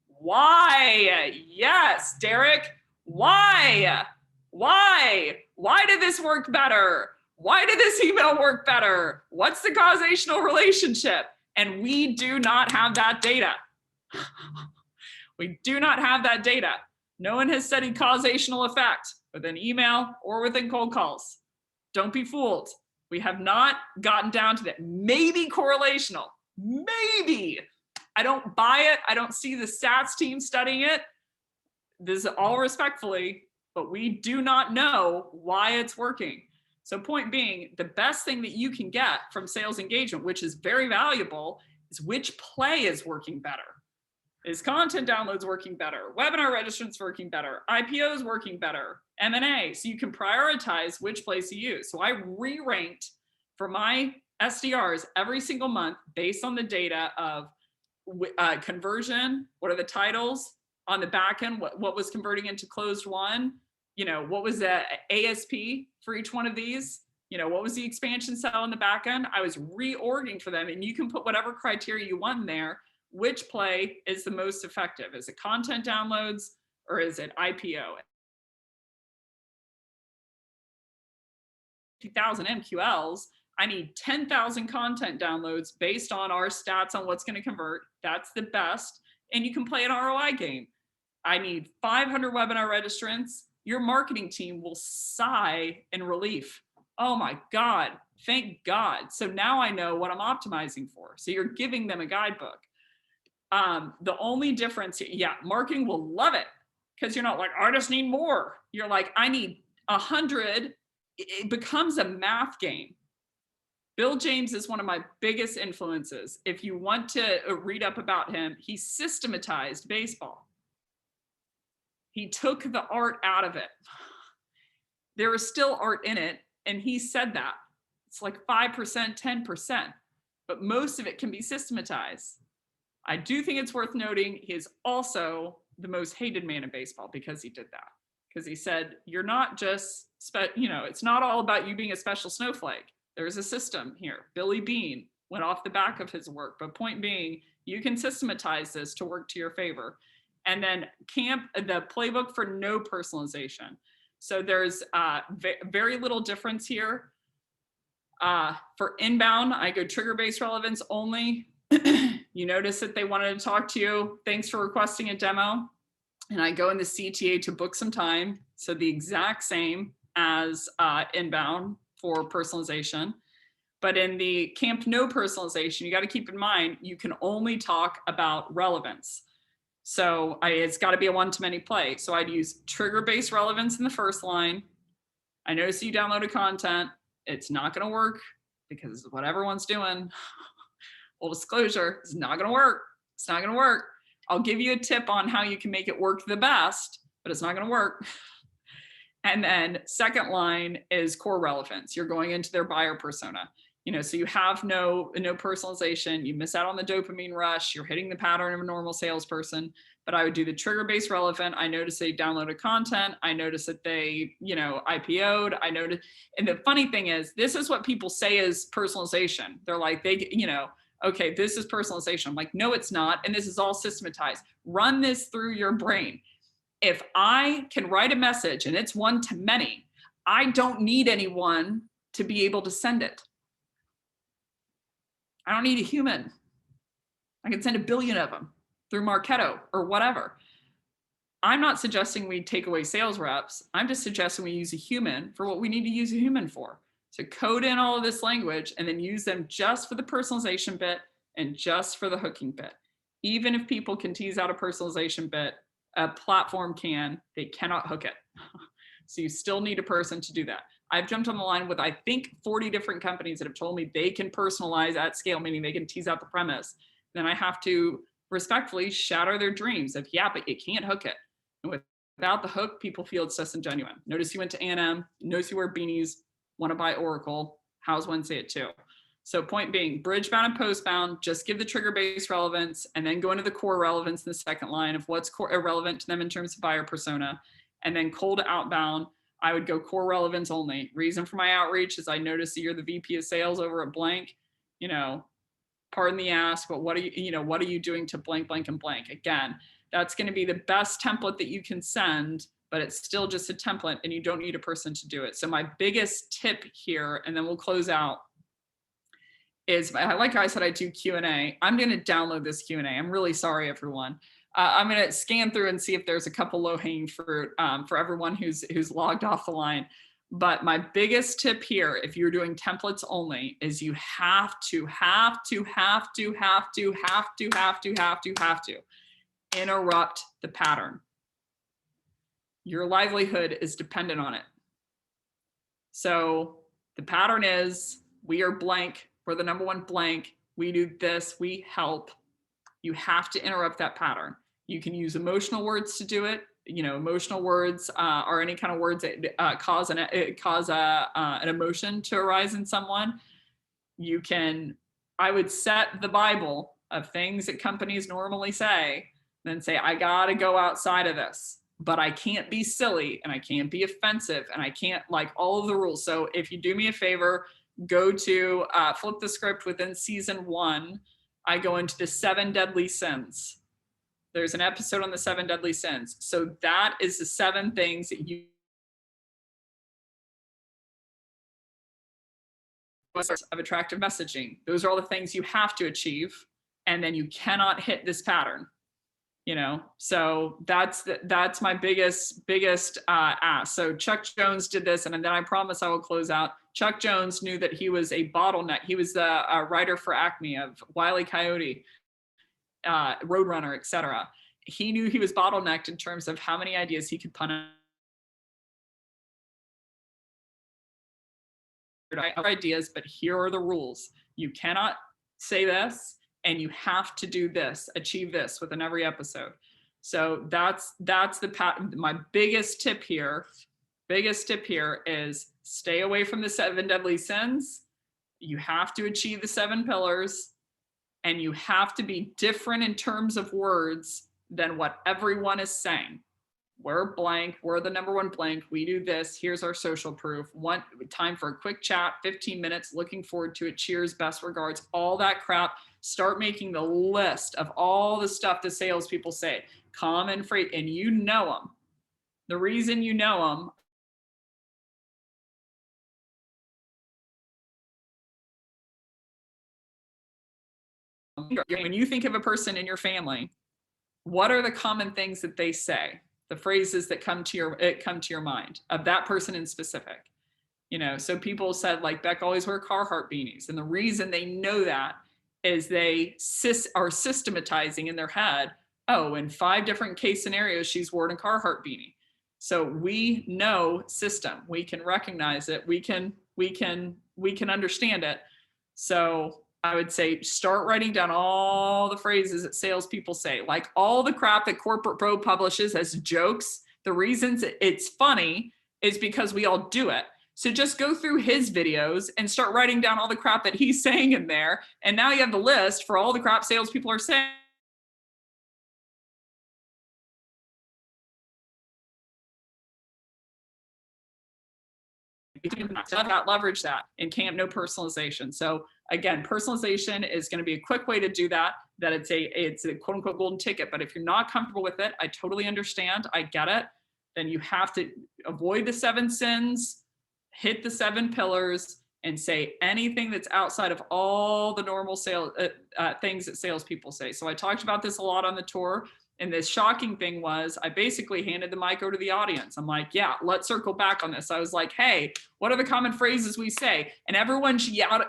Why? Yes, Derek, why? Why? Why did this work better? Why did this email work better? What's the causational relationship? And we do not have that data. We do not have that data. No one has studied causational effect within email or within cold calls. Don't be fooled. We have not gotten down to that. Maybe correlational, maybe. I don't buy it. I don't see the stats team studying it. This is all respectfully, but we do not know why it's working. So point being, the best thing that you can get from sales engagement, which is very valuable, is which play is working better. Is content downloads working better? Webinar registrants working better? IPOs working better? M&A. So you can prioritize which place you use. So I re-ranked for my SDRs every single month based on the data of conversion. What are the titles on the back end? What was converting into closed won? What was the ASP for each one of these? What was the expansion sell on the back end? I was reorging for them, and you can put whatever criteria you want in there. Which play is the most effective? Is it content downloads or is it IPO? 50,000 MQLs, I need 10,000 content downloads based on our stats on what's going to convert. That's the best. And you can play an ROI game. I need 500 webinar registrants. Your marketing team will sigh in relief. Oh my God, thank God. So now I know what I'm optimizing for. So you're giving them a guidebook. The only difference, marketing will love it because you're not like, I just need more. You're like, I need 100. It becomes a math game. Bill James is one of my biggest influences. If you want to read up about him, he systematized baseball. He took the art out of it. There is still art in it, and he said that. It's like 5%, 10%, but most of it can be systematized. I do think it's worth noting he is also the most hated man in baseball because he did that. Because he said, you're not just, it's not all about you being a special snowflake. There's a system here. Billy Beane went off the back of his work, but point being, you can systematize this to work to your favor. And then the playbook for no personalization. So there's very little difference here. For inbound, I go trigger-based relevance only. You notice that they wanted to talk to you. Thanks for requesting a demo. And I go in the CTA to book some time. So the exact same as inbound for personalization. But in the camp no personalization, you got to keep in mind, you can only talk about relevance. So it's got to be a one-to-many play. So I'd use trigger-based relevance in the first line. I notice you downloaded content. It's not going to work because what everyone's doing, full disclosure, it's not going to work. It's not going to work. I'll give you a tip on how you can make it work the best, but it's not going to work. And then second line is core relevance. You're going into their buyer persona. So you have no personalization. You miss out on the dopamine rush. You're hitting the pattern of a normal salesperson. But I would do the trigger-based relevant. I noticed they downloaded content. I noticed that they, IPO'd. I noticed, and the funny thing is, this is what people say is personalization. They're like, okay, this is personalization. I'm like, no, it's not. And this is all systematized. Run this through your brain. If I can write a message and it's one to many, I don't need anyone to be able to send it. I don't need a human. I can send 1 billion of them through Marketo or whatever. I'm not suggesting we take away sales reps. I'm just suggesting we use a human for what we need to use a human for. So code in all of this language and then use them just for the personalization bit and just for the hooking bit. Even if people can tease out a personalization bit, a platform they cannot hook it. So you still need a person to do that. I've jumped on the line with, I think, 40 different companies that have told me they can personalize at scale, meaning they can tease out the premise. Then I have to respectfully shatter their dreams of, yeah, but you can't hook it. And without the hook, people feel it's disingenuous. Notice you went to A&M, notice you wear beanies, want to buy Oracle. How's Wednesday at 2? So point being, bridge bound and post bound, just give the trigger-based relevance and then go into the core relevance in the second line of what's core irrelevant to them in terms of buyer persona. And then cold outbound, I would go core relevance only. Reason for my outreach is I noticed that you're the VP of sales over at blank, pardon the ask, but what are you doing to blank, blank, and blank? Again, that's going to be the best template that you can send, but it's still just a template and you don't need a person to do it. So my biggest tip here, and then we'll close out, is like I said, I do Q&A. I'm going to download this Q&A. I'm really sorry, everyone. I'm going to scan through and see if there's a couple low-hanging fruit for everyone who's logged off the line. But my biggest tip here, if you're doing templates only, is you have to interrupt the pattern. Your livelihood is dependent on it. So the pattern is, we are blank. We're the number one blank. We do this. We help. You have to interrupt that pattern. You can use emotional words to do it. Emotional words are any kind of words that cause an emotion to arise in someone. I would set the Bible of things that companies normally say, then say, I gotta go outside of this, but I can't be silly and I can't be offensive and I can't like all of the rules. So if you do me a favor, go to FlipTheScript within season 1. I go into the 7 deadly sins. There's an episode on the 7 deadly sins. So that is the 7 things that you of attractive messaging. Those are all the things you have to achieve. And then you cannot hit this pattern, So that's my biggest ask. So Chuck Jones did this, and then I promise I will close out. Chuck Jones knew that he was a bottleneck. He was the writer for Acme of Wile E. Coyote, Roadrunner, etc. He knew he was bottlenecked in terms of how many ideas he could put out. Ideas, but here are the rules. You cannot say this, and you have to do this, achieve this within every episode. So that's the pattern. My biggest tip here is stay away from the 7 deadly sins. You have to achieve the 7 pillars. and you have to be different in terms of words than what everyone is saying. We're blank, we're the number one blank, we do this, here's our social proof, one time for a quick chat, 15 minutes, looking forward to it, cheers, best regards, all that crap. Start making the list of all the stuff the salespeople say, common phrase, and you know them. The reason you know them when you think of a person in your family, what are the common things that they say? The phrases that come to your mind of that person in specific. You know, so people said like Becc always wear Carhartt beanies. And the reason they know that is they are systematizing in their head, oh, in 5 different case scenarios, she's worn a Carhartt beanie. So we know system, we can recognize it, we can understand it. So I would say start writing down all the phrases that salespeople say, like all the crap that Corporate Pro publishes as jokes. The reasons it's funny is because we all do it. So just go through his videos and start writing down all the crap that he's saying in there. And now you have the list for all the crap salespeople are saying. Leverage that in Camp No Personalization. So again, personalization is going to be a quick way to do that. That it's a quote unquote golden ticket. But if you're not comfortable with it, I totally understand. I get it. Then you have to avoid the 7 sins, hit the 7 pillars, and say anything that's outside of all the normal sales things that salespeople say. So I talked about this a lot on the tour. And the shocking thing was I basically handed the mic over to the audience. I'm like, yeah, let's circle back on this. I was like, hey, what are the common phrases we say? And everyone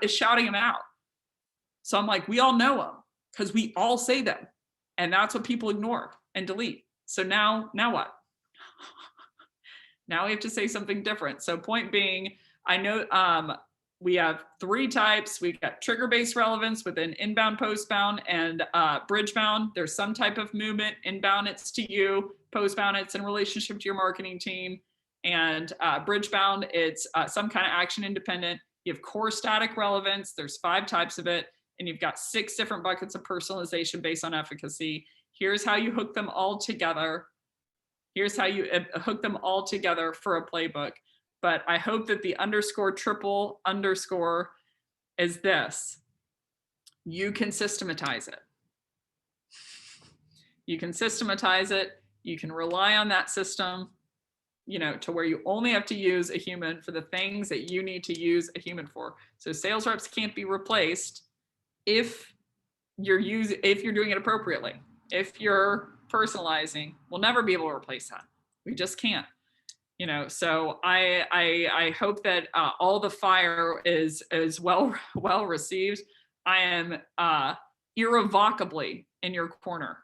is shouting them out. So I'm like, we all know them because we all say them. And that's what people ignore and delete. So now what? Now we have to say something different. So point being, I know we have 3 types. We've got trigger-based relevance within inbound, postbound, and bridgebound. There's some type of movement. Inbound, it's to you. Postbound, it's in relationship to your marketing team. And bridgebound, it's some kind of action independent. You have core static relevance. There's 5 types of it. And you've got 6 different buckets of personalization based on efficacy. Here's how you hook them all together. Here's how you hook them all together for a playbook. But I hope that the triple underscore is this. You can systematize it. You can systematize it. You can rely on that system, you know, to where you only have to use a human for the things that you need to use a human for. So sales reps can't be replaced if you're doing it appropriately. If you're personalizing, we'll never be able to replace that. We just can't. You know, so I hope that all the fire is well received. I am irrevocably in your corner,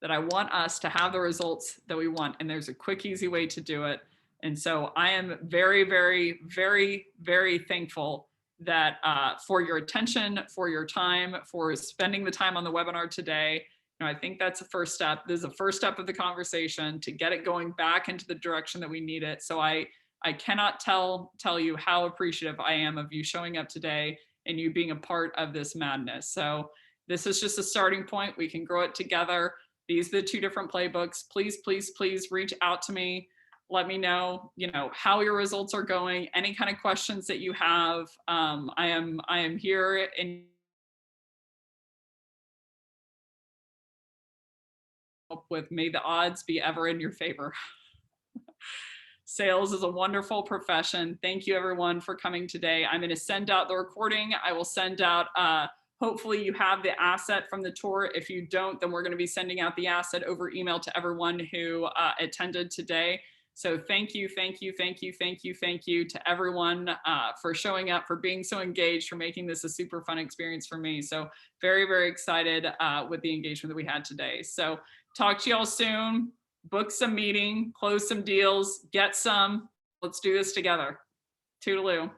that I want us to have the results that we want. And there's a quick, easy way to do it. And so I am very, very, very, very thankful that for your attention, for your time, for spending the time on the webinar today. I think that's the first step. This is the first step of the conversation to get it going back into the direction that we need it. So I cannot tell you how appreciative I am of you showing up today and you being a part of this madness. So this is just a starting point. We can grow it together. These are the 2 different playbooks. Please, please, please reach out to me. Let me know, you know, how your results are going. Any kind of questions that you have. I am here in with may the odds be ever in your favor. Sales is a wonderful profession. Thank you everyone for coming today. I'm going to send out the recording. I will send out, hopefully you have the asset from the tour. If you don't, then we're going to be sending out the asset over email to everyone who attended today. So thank you to everyone for showing up, for being so engaged, for making this a super fun experience for me. So very, very excited with the engagement that we had today. So talk to y'all soon. Book some meeting, close some deals, get some. Let's do this together. Toodaloo.